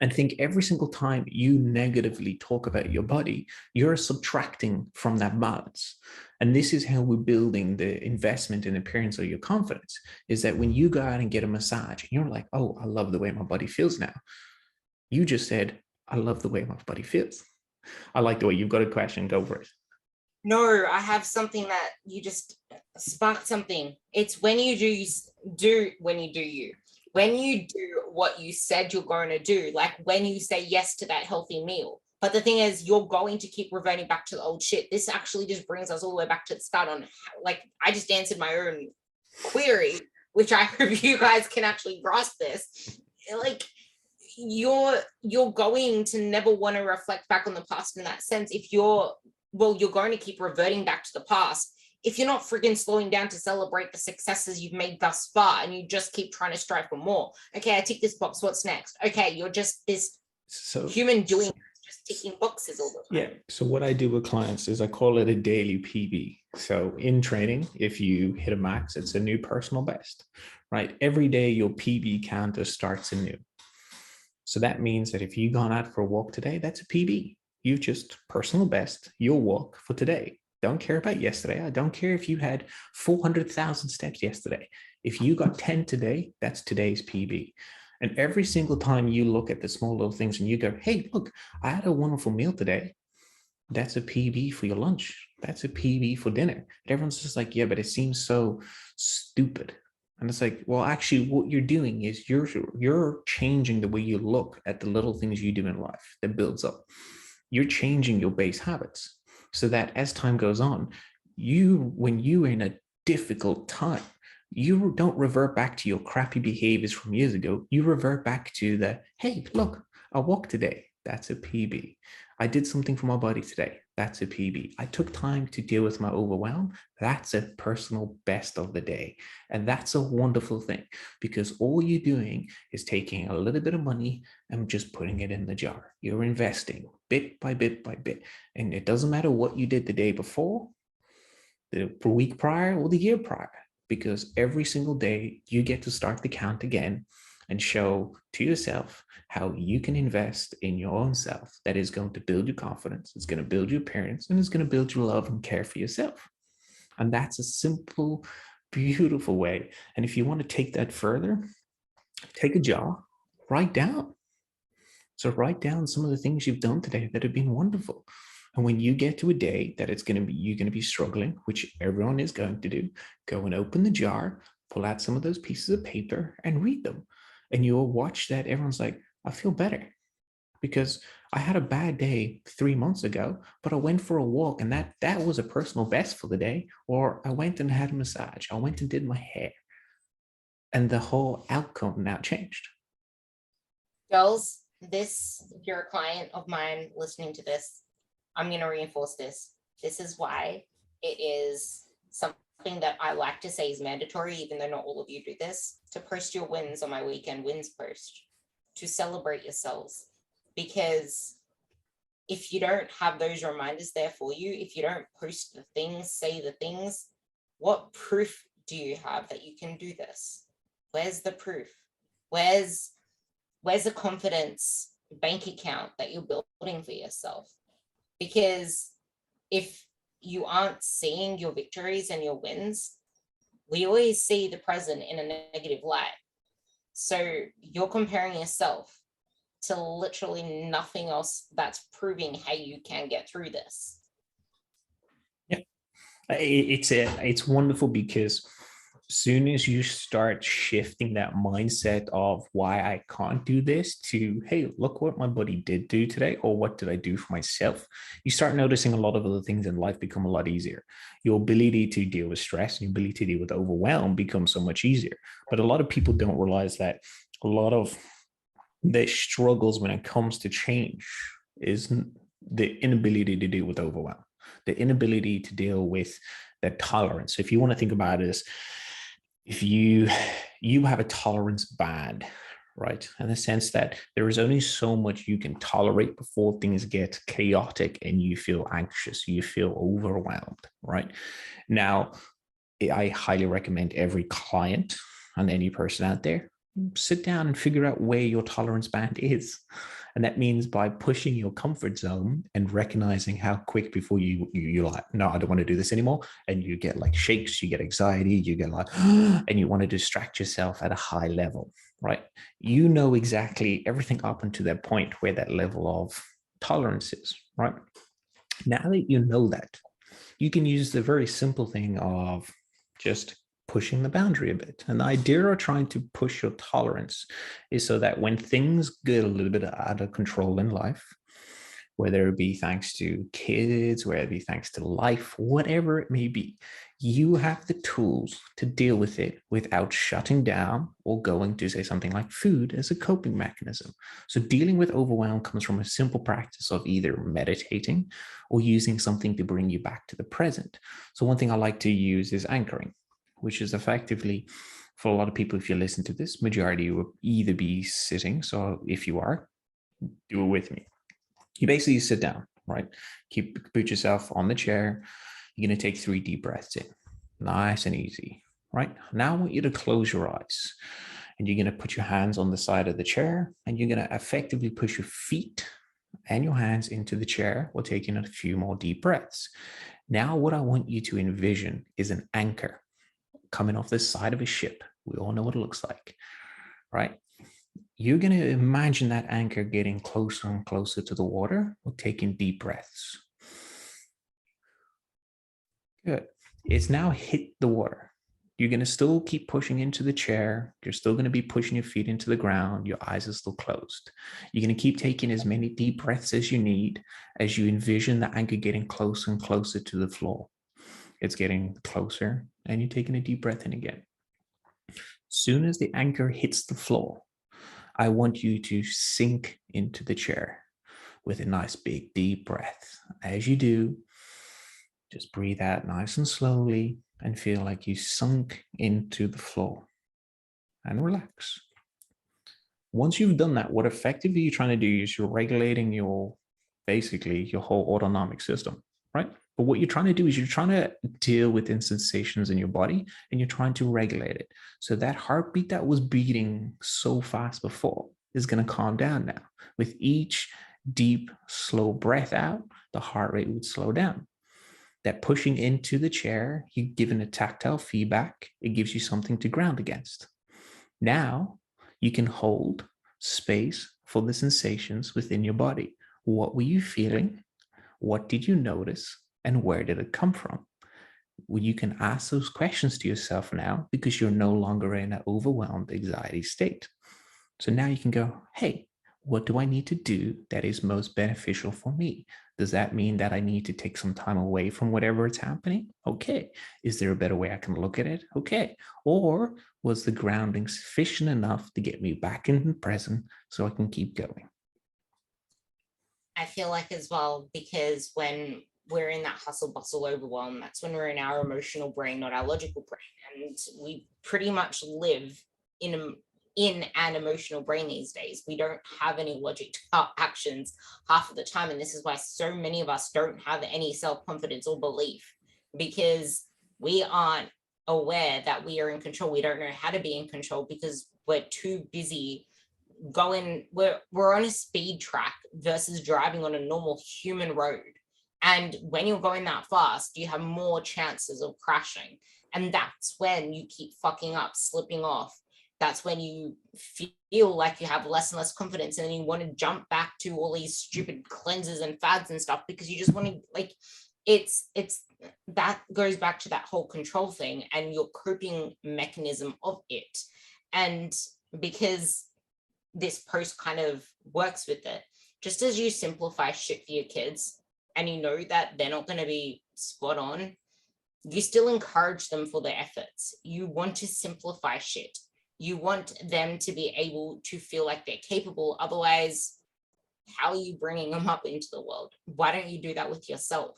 And think every single time you negatively talk about your body, you're subtracting from that balance. And this is how we're building the investment in appearance of your confidence, is that when you go out and get a massage and you're like, oh, I love the way my body feels now. You just said, I love the way my body feels. I like the way you've got a question, go for it. No, I have something that you just sparked something. It's when you when you do what you said you're going to do, like when you say yes to that healthy meal. But the thing is, you're going to keep reverting back to the old shit. This actually just brings us all the way back to the start on how, like, I just answered my own query, which I hope you guys can actually grasp this. Like, you're going to never want to reflect back on the past in that sense. If you're going to keep reverting back to the past if you're not freaking slowing down to celebrate the successes you've made thus far, and you just keep trying to strive for more. Okay, I tick this box, what's next? Okay, you're just this human doing just ticking boxes all the time. Yeah, so what I do with clients is I call it a daily PB. So in training, if you hit a max, it's a new personal best, right? Every day your PB counter starts anew. So that means that if you've gone out for a walk today, that's a PB. You've just personal best your walk for today. Don't care about yesterday. I don't care if you had 400,000 steps yesterday. If you got 10 today, that's today's PB. And every single time you look at the small little things and you go, hey, look, I had a wonderful meal today. That's a PB for your lunch. That's a PB for dinner. And everyone's just like, yeah, but it seems so stupid. And it's like, well, actually, what you're doing is you're changing the way you look at the little things you do in life that builds up. You're changing your base habits. so that as time goes on, when you're in a difficult time, you don't revert back to your crappy behaviors from years ago. You revert back to the, hey, look, I walked today. That's a PB. I did something for my body today. That's a PB. I took time to deal with my overwhelm. That's a personal best of the day. And that's a wonderful thing, because all you're doing is taking a little bit of money and just putting it in the jar. You're investing bit by bit by bit. And it doesn't matter what you did the day before, the week prior, or the year prior, because every single day you get to start the count again and show to yourself how you can invest in your own self. That is going to build your confidence, it's going to build your appearance, and it's going to build your love and care for yourself. And that's a simple, beautiful way. And if you want to take that further, take a jar, write down. So write down some of the things you've done today that have been wonderful. And when you get to a day that you're going to be struggling, which everyone is going to do, go and open the jar, pull out some of those pieces of paper and read them. And you'll watch that everyone's like, I feel better because I had a bad day 3 months ago, but I went for a walk and that was a personal best for the day. Or I went and had a massage. I went and did my hair. And the whole outcome now changed. Girls, if you're a client of mine listening to this, I'm going to reinforce this. This is why it is something that I like to say is mandatory, even though not all of you do this, to post your wins on my weekend wins post, to celebrate yourselves. Because if you don't have those reminders there for you, if you don't post the things, say the things, what proof do you have that you can do this? Where's the proof? Where's the confidence bank account that you're building for yourself? Because if you aren't seeing your victories and your wins, we always see the present in a negative light. So you're comparing yourself to literally nothing else that's proving how you can get through this. Yeah, it's wonderful, because soon as you start shifting that mindset of why I can't do this to, hey, look what my buddy did do today, or what did I do for myself, you start noticing a lot of other things in life become a lot easier. Your ability to deal with stress and your ability to deal with overwhelm becomes so much easier. But a lot of people don't realize that a lot of the struggles when it comes to change is the inability to deal with overwhelm, the inability to deal with that tolerance. If you want to think about it as, if you have a tolerance band, right? In the sense that there is only so much you can tolerate before things get chaotic and you feel anxious, you feel overwhelmed, right? Now, I highly recommend every client and any person out there, sit down and figure out where your tolerance band is. And that means by pushing your comfort zone and recognizing how quick before you're like, no, I don't want to do this anymore. And you get like shakes, you get anxiety, you get like, and you want to distract yourself at a high level, right? You know exactly everything up until that point where that level of tolerance is, right? Now that you know that, you can use the very simple thing of just pushing the boundary a bit. And the idea of trying to push your tolerance is so that when things get a little bit out of control in life, whether it be thanks to kids, whether it be thanks to life, whatever it may be, you have the tools to deal with it without shutting down or going to say something like food as a coping mechanism. So dealing with overwhelm comes from a simple practice of either meditating or using something to bring you back to the present. So one thing I like to use is anchoring, which is effectively, for a lot of people, if you listen to this, majority will either be sitting. So if you are, do it with me. You basically sit down, right? Put yourself on the chair. You're going to take 3 deep breaths in, nice and easy, right? Now I want you to close your eyes, and you're going to put your hands on the side of the chair, and you're going to effectively push your feet and your hands into the chair while taking a few more deep breaths. Now, what I want you to envision is an anchor coming off the side of a ship. We all know what it looks like, right? You're going to imagine that anchor getting closer and closer to the water while taking deep breaths. Good. It's now hit the water. You're going to still keep pushing into the chair. You're still going to be pushing your feet into the ground. Your eyes are still closed. You're going to keep taking as many deep breaths as you need as you envision the anchor getting closer and closer to the floor. It's getting closer, and you're taking a deep breath in again. Soon as the anchor hits the floor, I want you to sink into the chair with a nice big deep breath. As you do, just breathe out nice and slowly and feel like you sunk into the floor and relax. Once you've done that, what effectively you're trying to do is you're regulating basically your whole autonomic system, right? But what you're trying to do is you're trying to deal with the sensations in your body and you're trying to regulate it. So that heartbeat that was beating so fast before is going to calm down now. With each deep, slow breath out, the heart rate would slow down. That pushing into the chair, you're given a tactile feedback. It gives you something to ground against. Now you can hold space for the sensations within your body. What were you feeling? What did you notice? And where did it come from? Well, you can ask those questions to yourself now because you're no longer in an overwhelmed anxiety state. So now you can go, hey, what do I need to do that is most beneficial for me? Does that mean that I need to take some time away from whatever is happening? Okay. Is there a better way I can look at it? Okay. Or was the grounding sufficient enough to get me back in the present so I can keep going? I feel like as well, because when we're in that hustle bustle overwhelm, that's when we're in our emotional brain, not our logical brain. And we pretty much live in an emotional brain these days. We don't have any logic to actions half of the time. And this is why so many of us don't have any self-confidence or belief, because we aren't aware that we are in control. We don't know how to be in control because we're too busy we're on a speed track versus driving on a normal human road. And when you're going that fast, you have more chances of crashing. And that's when you keep fucking up, slipping off. That's when you feel like you have less and less confidence, and then you want to jump back to all these stupid cleanses and fads and stuff because you just want to, like, it's that goes back to that whole control thing and your coping mechanism of it. And because this post kind of works with it, just as you simplify shit for your kids and you know that they're not going to be spot on, you still encourage them for their efforts. You want to simplify shit. You want them to be able to feel like they're capable. Otherwise, how are you bringing them up into the world? Why don't you do that with yourself?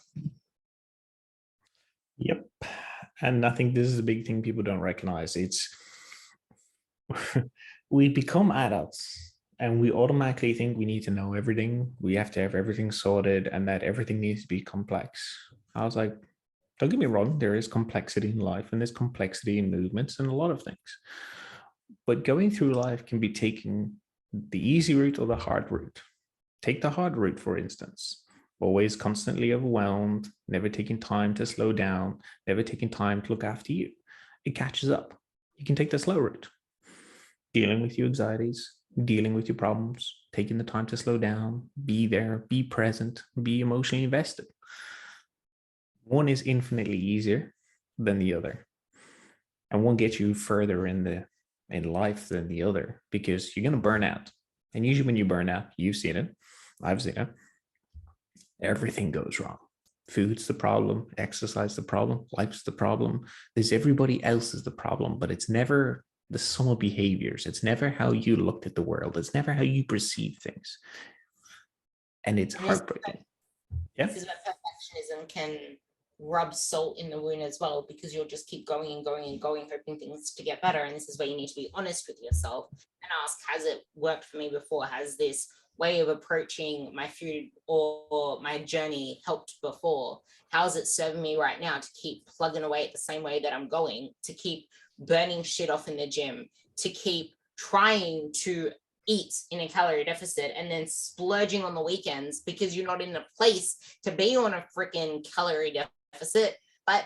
Yep. And I think this is a big thing people don't recognize. It's we become adults and we automatically think we need to know everything. We have to have everything sorted and that everything needs to be complex. I was like, don't get me wrong, there is complexity in life and there's complexity in movements and a lot of things. But going through life can be taking the easy route or the hard route. Take the hard route, for instance. Always constantly overwhelmed, never taking time to slow down, never taking time to look after you. It catches up. You can take the slow route. Dealing with your anxieties, dealing with your problems, taking the time to slow down, be there, be present, be emotionally invested. One is infinitely easier than the other. And one gets you further in life than the other because you're going to burn out. And usually when you burn out, you've seen it, I've seen it, everything goes wrong. Food's the problem, exercise the problem, life's the problem. There's everybody else is the problem, but it's never the sum of behaviors. It's never how you looked at the world. It's never how you perceive things. And it's heartbreaking. Yeah. This is where perfectionism can rub salt in the wound as well, because you'll just keep going and going and going, hoping things to get better. And this is where you need to be honest with yourself and ask, has it worked for me before? Has this way of approaching my food or my journey helped before? How's it serving me right now to keep plugging away at the same way that I'm going, to keep burning shit off in the gym, to keep trying to eat in a calorie deficit and then splurging on the weekends because you're not in a place to be on a freaking calorie deficit? But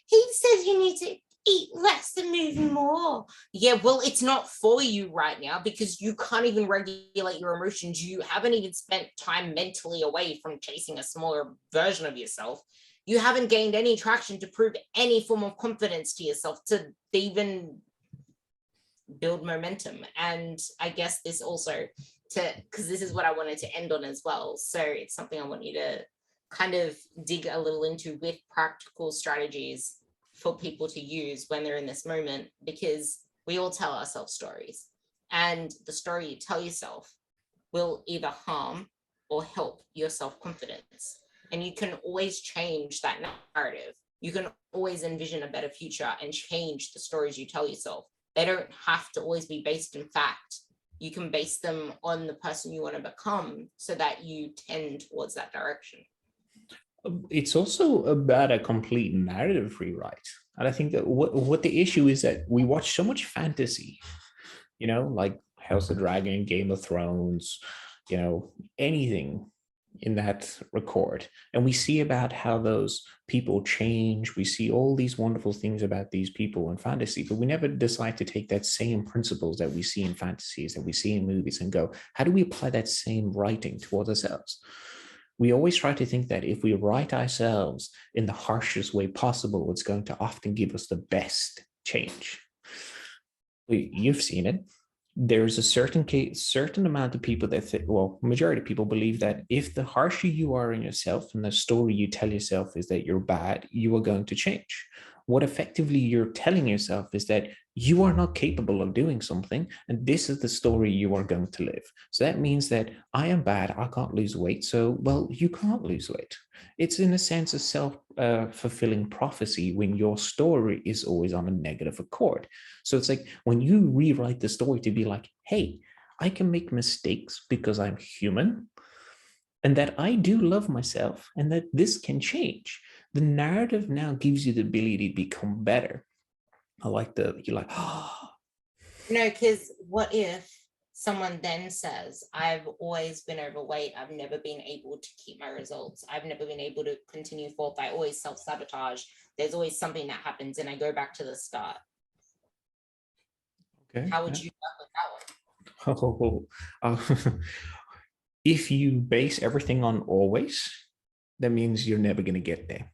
he says you need to eat less and move more. Yeah, well, it's not for you right now because you can't even regulate your emotions. You haven't even spent time mentally away from chasing a smaller version of yourself. you haven't gained any traction to prove any form of confidence to yourself to even build momentum. And I guess this also, because this is what I wanted to end on as well. So it's something I want you to kind of dig a little into with practical strategies for people to use when they're in this moment, because we all tell ourselves stories, and the story you tell yourself will either harm or help your self-confidence. And you can always change that narrative. You can always envision a better future and change the stories you tell yourself. They don't have to always be based in fact. You can base them on the person you want to become so that you tend towards that direction. It's also about a complete narrative rewrite. And I think that what the issue is that we watch so much fantasy, like House of Dragon, Game of Thrones, anything in that record. And we see about how those people change. We see all these wonderful things about these people in fantasy, but we never decide to take that same principles that we see in fantasies, that we see in movies, and go, how do we apply that same writing towards ourselves? We always try to think that if we write ourselves in the harshest way possible, it's going to often give us the best change. You've seen it. There's a certain amount of people that majority of people believe that if the harsher you are in yourself and the story you tell yourself is that you're bad, you are going to change. What effectively you're telling yourself is that you are not capable of doing something, and this is the story you are going to live. So that means that I am bad, I can't lose weight, so, well, you can't lose weight. It's in a sense a self-fulfilling prophecy when your story is always on a negative accord. So it's like when you rewrite the story to be like, hey, I can make mistakes because I'm human, and that I do love myself, and that this can change. The narrative now gives you the ability to become better. You're like, oh. Because what if someone then says, I've always been overweight, I've never been able to keep my results, I've never been able to continue forth, I always self-sabotage, there's always something that happens, and I go back to the start. Okay. How would you work with that one? If you base everything on always, that means you're never going to get there.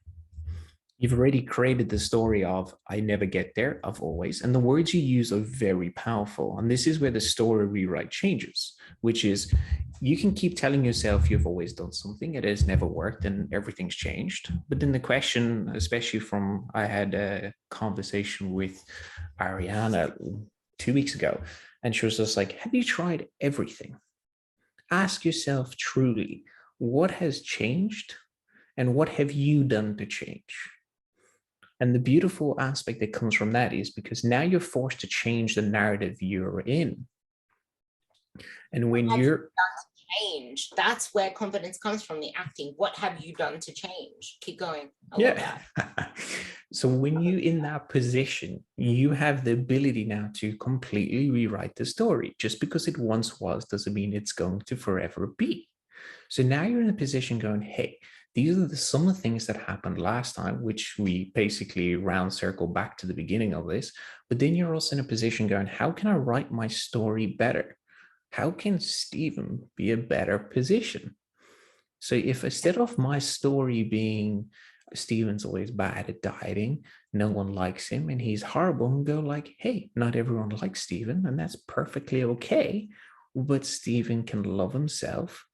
You've already created the story of I never get there, of always. And the words you use are very powerful. And this is where the story rewrite changes, which is you can keep telling yourself you've always done something, it has never worked, and everything's changed. But then the question, especially I had a conversation with Ariana 2 weeks ago, and she was just like, have you tried everything? Ask yourself truly, what has changed and what have you done to change? And the beautiful aspect that comes from that is because now you're forced to change the narrative you're in. And when you're change, that's where confidence comes from, the acting. What have you done to change? Keep going. Yeah. So when you're in that position, you have the ability now to completely rewrite the story. Just because it once was doesn't mean it's going to forever be. So now you're in a position going, hey, these are some of the things that happened last time, which we basically round circle back to the beginning of this. But then you're also in a position going, how can I write my story better? How can Stephen be a better position? So if instead of my story being Stephen's always bad at dieting, no one likes him and he's horrible, and go like, hey, not everyone likes Stephen, and that's perfectly okay, but Stephen can love himself,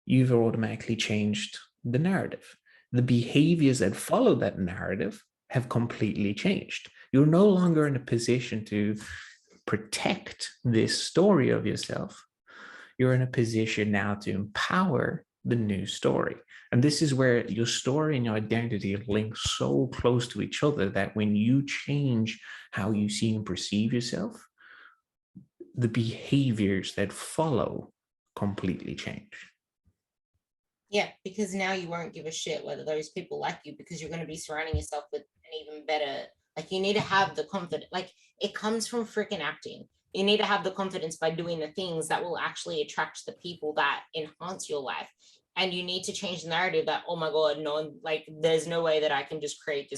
you've automatically changed the narrative. The behaviors that follow that narrative have completely changed. You're no longer in a position to protect this story of yourself. You're in a position now to empower the new story. And this is where your story and your identity link so close to each other that when you change how you see and perceive yourself, the behaviors that follow completely change. Yeah, because now you won't give a shit whether those people like you, because you're going to be surrounding yourself with an even better, like, you need to have the confidence, like, it comes from freaking acting. You need to have the confidence by doing the things that will actually attract the people that enhance your life. And you need to change the narrative that, oh my God, no, like, there's no way that I can just create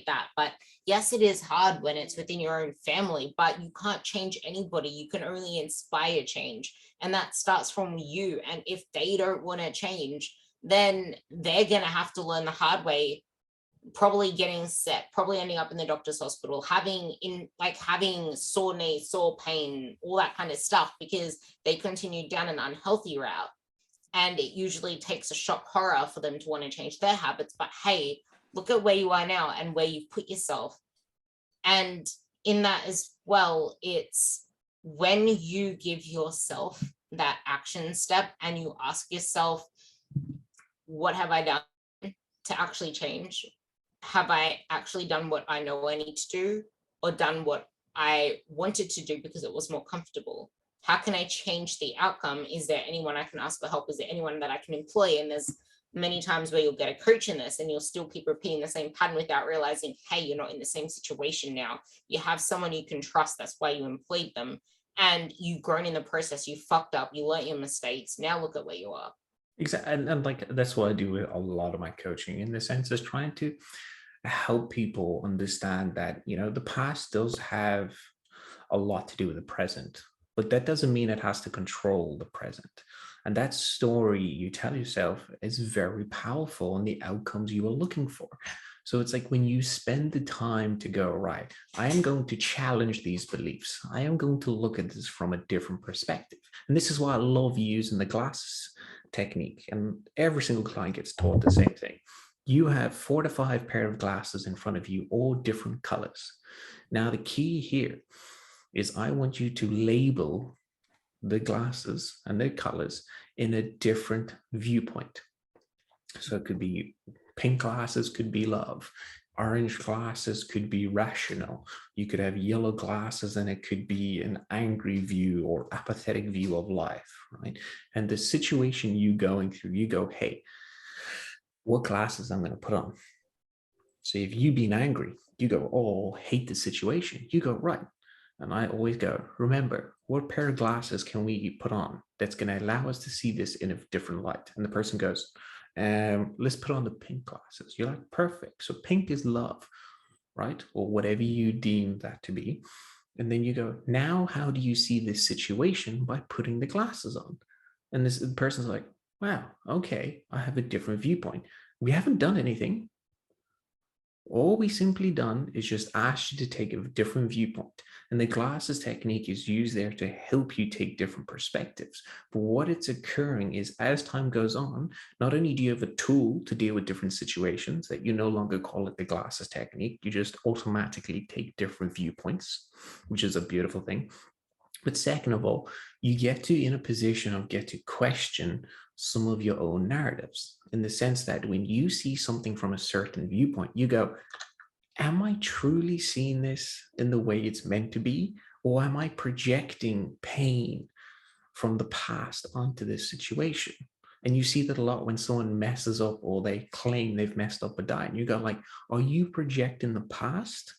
that. But yes, it is hard when it's within your own family, but you can't change anybody. You can only inspire change. And that starts from you. And if they don't want to change, then they're going to have to learn the hard way probably getting sick, probably ending up in the doctor's hospital, having sore knee, sore pain, all that kind of stuff, because they continued down an unhealthy route. And it usually takes a shock horror for them to want to change their habits. But hey, look at where you are now and where you've put yourself. And in that as well, it's when you give yourself that action step and you ask yourself, what have I done to actually change? Have I actually done what I know I need to do, or done what I wanted to do because it was more comfortable? How can I change the outcome? Is there anyone I can ask for help? Is there anyone that I can employ? And there's many times where you'll get a coach in this and you'll still keep repeating the same pattern without realizing, hey, you're not in the same situation now. You have someone you can trust. That's why you employed them. And you've grown in the process. You fucked up. You learned your mistakes. Now look at where you are. Exactly. And like, that's what I do with a lot of my coaching, in the sense is trying to help people understand that, the past does have a lot to do with the present, but that doesn't mean it has to control the present. And that story you tell yourself is very powerful in the outcomes you are looking for. So it's like when you spend the time to go, right, I am going to challenge these beliefs. I am going to look at this from a different perspective. And this is why I love using the glasses technique. And every single client gets taught the same thing. You have 4 to 5 pair of glasses in front of you, all different colors. Now, the key here is I want you to label the glasses and their colors in a different viewpoint. So it could be pink glasses could be love. Orange glasses could be rational. You could have yellow glasses and it could be an angry view or apathetic view of life, right? And the situation you going through, you go, hey, what glasses I'm going to put on? So if you being angry, you go, oh, hate the situation. You go, right. And I always go, remember, what pair of glasses can we put on that's going to allow us to see this in a different light? And the person goes, let's put on the pink glasses. You're like, perfect. So pink is love, right? Or whatever you deem that to be. And then you go, now how do you see this situation by putting the glasses on? And this person's like, wow, okay, I have a different viewpoint. We haven't done anything. All we simply done is just ask you to take a different viewpoint. And the glasses technique is used there to help you take different perspectives. But what it's occurring is, as time goes on, not only do you have a tool to deal with different situations, that you no longer call it the glasses technique, you just automatically take different viewpoints, which is a beautiful thing. But second of all, you get to, in a position of get to question some of your own narratives, in the sense that when you see something from a certain viewpoint, you go, am I truly seeing this in the way it's meant to be? Or am I projecting pain from the past onto this situation? And you see that a lot when someone messes up or they claim they've messed up or died. And you go like, are you projecting the past?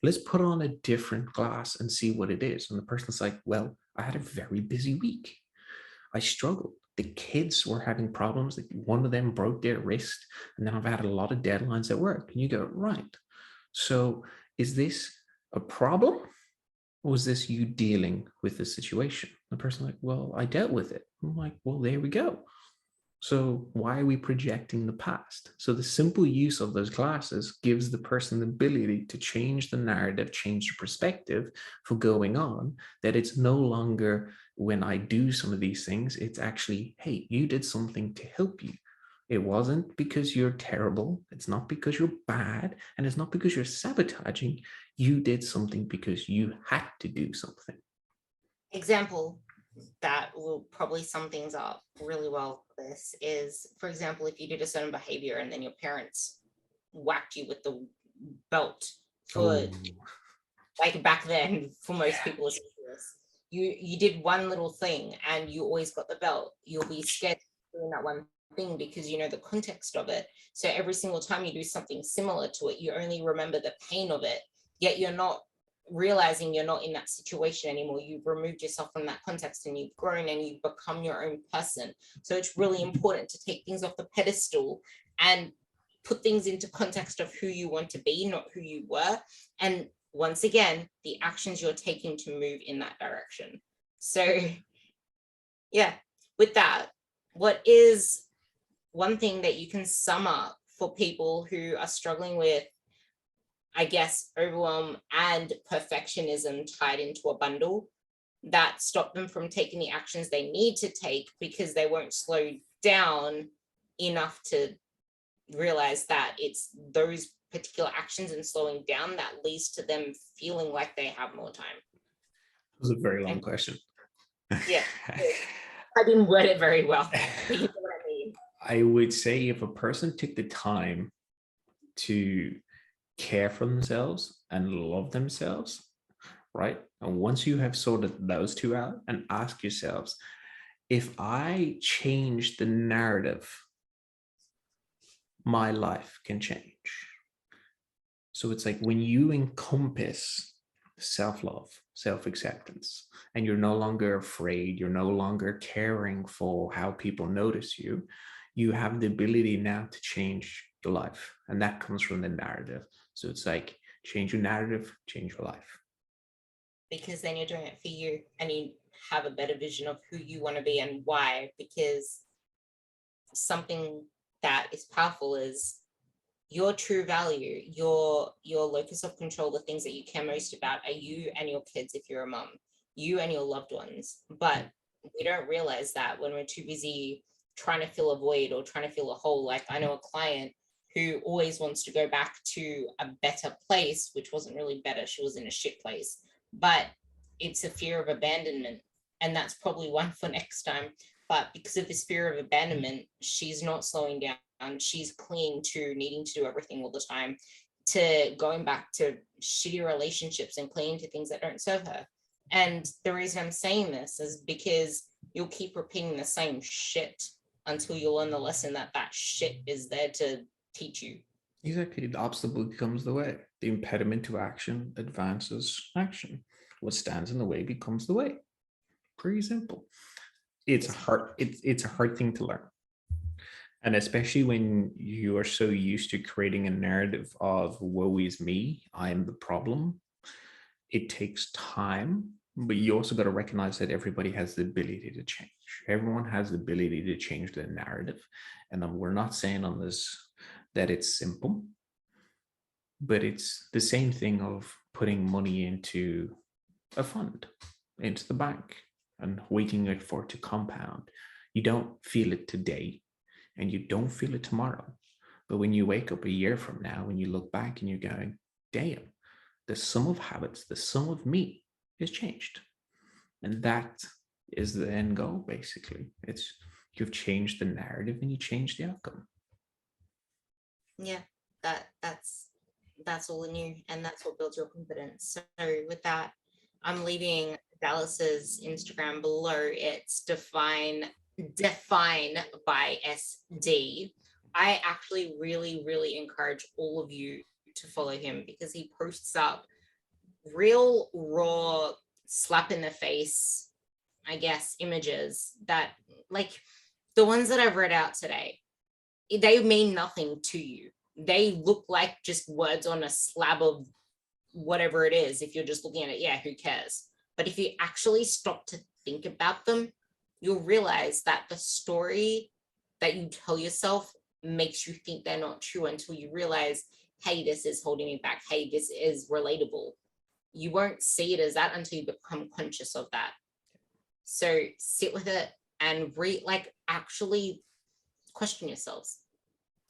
Let's put on a different glass and see what it is. And the person's like, well, I had a very busy week. I struggled. The kids were having problems. One of them broke their wrist. And then I've had a lot of deadlines at work. And you go, right. So is this a problem? Or was this you dealing with the situation? The person's like, well, I dealt with it. I'm like, well, there we go. So why are we projecting the past? So the simple use of those glasses gives the person the ability to change the narrative, change the perspective for going on, that it's no longer when I do some of these things, it's actually, hey, you did something to help you. It wasn't because you're terrible. It's not because you're bad. And it's not because you're sabotaging. You did something because you had to do something. Example that will probably sum things up really well. This is, for example, if you did a certain behavior and then your parents whacked you with the belt for, like back then, for most people, it's you did one little thing and you always got the belt. You'll be scared of doing that one thing because you know the context of it. So every single time you do something similar to it, you only remember the pain of it, yet you're not realizing you're not in that situation anymore. You've removed yourself from that context and you've grown and you've become your own person. So it's really important to take things off the pedestal and put things into context of who you want to be, not who you were. And once again, the actions you're taking to move in that direction. So yeah, with that, what is one thing that you can sum up for people who are struggling with, I guess, overwhelm and perfectionism tied into a bundle, that stop them from taking the actions they need to take because they won't slow down enough to realize that it's those particular actions and slowing down that leads to them feeling like they have more time. It was a very long question. Yeah, I didn't word it very well, but you know what I mean. I would say if a person took the time to care for themselves and love themselves, right? And once you have sorted those two out, and ask yourselves, if I change the narrative, my life can change. So it's like when you encompass self-love, self-acceptance, and you're no longer afraid, you're no longer caring for how people notice you, you have the ability now to change your life. And that comes from the narrative. So it's like, change your narrative, change your life. Because then you're doing it for you and you have a better vision of who you want to be and why. Because something that is powerful is your true value, your locus of control, the things that you care most about are you and your kids if you're a mom, you and your loved ones. But we don't realize that when we're too busy trying to fill a void or trying to fill a hole. Like I know a client who always wants to go back to a better place, which wasn't really better. She was in a shit place, but it's a fear of abandonment. And that's probably one for next time. But because of this fear of abandonment, she's not slowing down. She's clinging to needing to do everything all the time, to going back to shitty relationships and clinging to things that don't serve her. And the reason I'm saying this is because you'll keep repeating the same shit until you learn the lesson that that shit is there to teach you. Exactly. The obstacle becomes the way. The impediment to action advances action. What stands in the way becomes the way. Pretty simple. It's a hard thing to learn. And especially when you are so used to creating a narrative of woe is me, I am the problem. It takes time, but you also got to recognize that everybody has the ability to change. Everyone has the ability to change their narrative. And we're not saying on this that it's simple, but it's the same thing of putting money into a fund, into the bank, and waiting for it to compound. You don't feel it today and you don't feel it tomorrow. But when you wake up a year from now, when you look back and you're going, damn, the sum of habits, the sum of me has changed. And that is the end goal, basically. It's you've changed the narrative and you change the outcome. Yeah, that's all in you, and that's what builds your confidence. So with that, I'm leaving Dallas's Instagram below. It's define by SD. I actually really encourage all of you to follow him because he posts up real raw slap in the face, I guess, images that, like the ones that I've read out today, they mean nothing to you. They look like just words on a slab of whatever it is. If you're just looking at it, yeah, who cares? But if you actually stop to think about them, you'll realize that the story that you tell yourself makes you think they're not true until you realize, hey, this is holding me back. Hey, this is relatable. You won't see it as that until you become conscious of that. So sit with it and actually question yourselves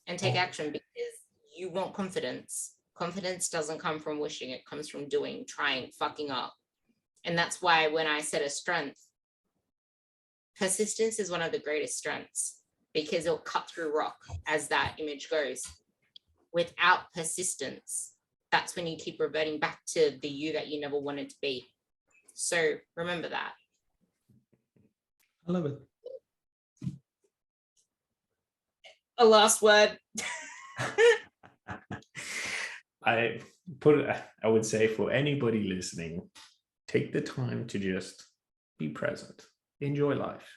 and take action, because you want confidence. Confidence doesn't come from wishing, it comes from doing, trying, fucking up. And that's why when I said a strength, persistence is one of the greatest strengths, because it'll cut through rock, as that image goes. Without persistence, that's when you keep reverting back to the you that you never wanted to be. So remember that. I love it. A last word. I would say for anybody listening, take the time to just be present, enjoy life,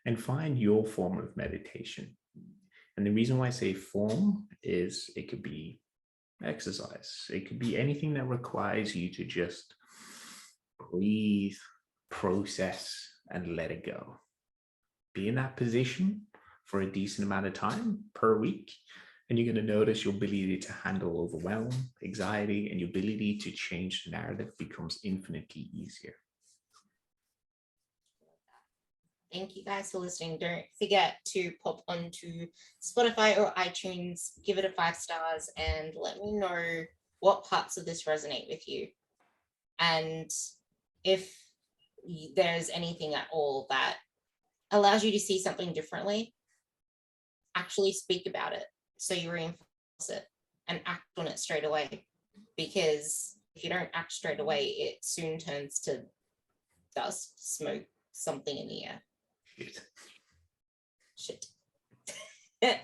and find your form of meditation. And the reason why I say form is it could be exercise. It could be anything that requires you to just breathe, process, and let it go. Be in that position for a decent amount of time per week, And you're going to notice your ability to handle overwhelm, anxiety, and your ability to change the narrative becomes infinitely easier. Thank you guys for listening. Don't forget to pop onto Spotify or iTunes, give it a 5 stars, and let me know what parts of this resonate with you. And if there's anything at all that allows you to see something differently, actually speak about it so you reinforce it and act on it straight away. Because if you don't act straight away, it soon turns to dust, smoke, something in the air. Shit. Shit.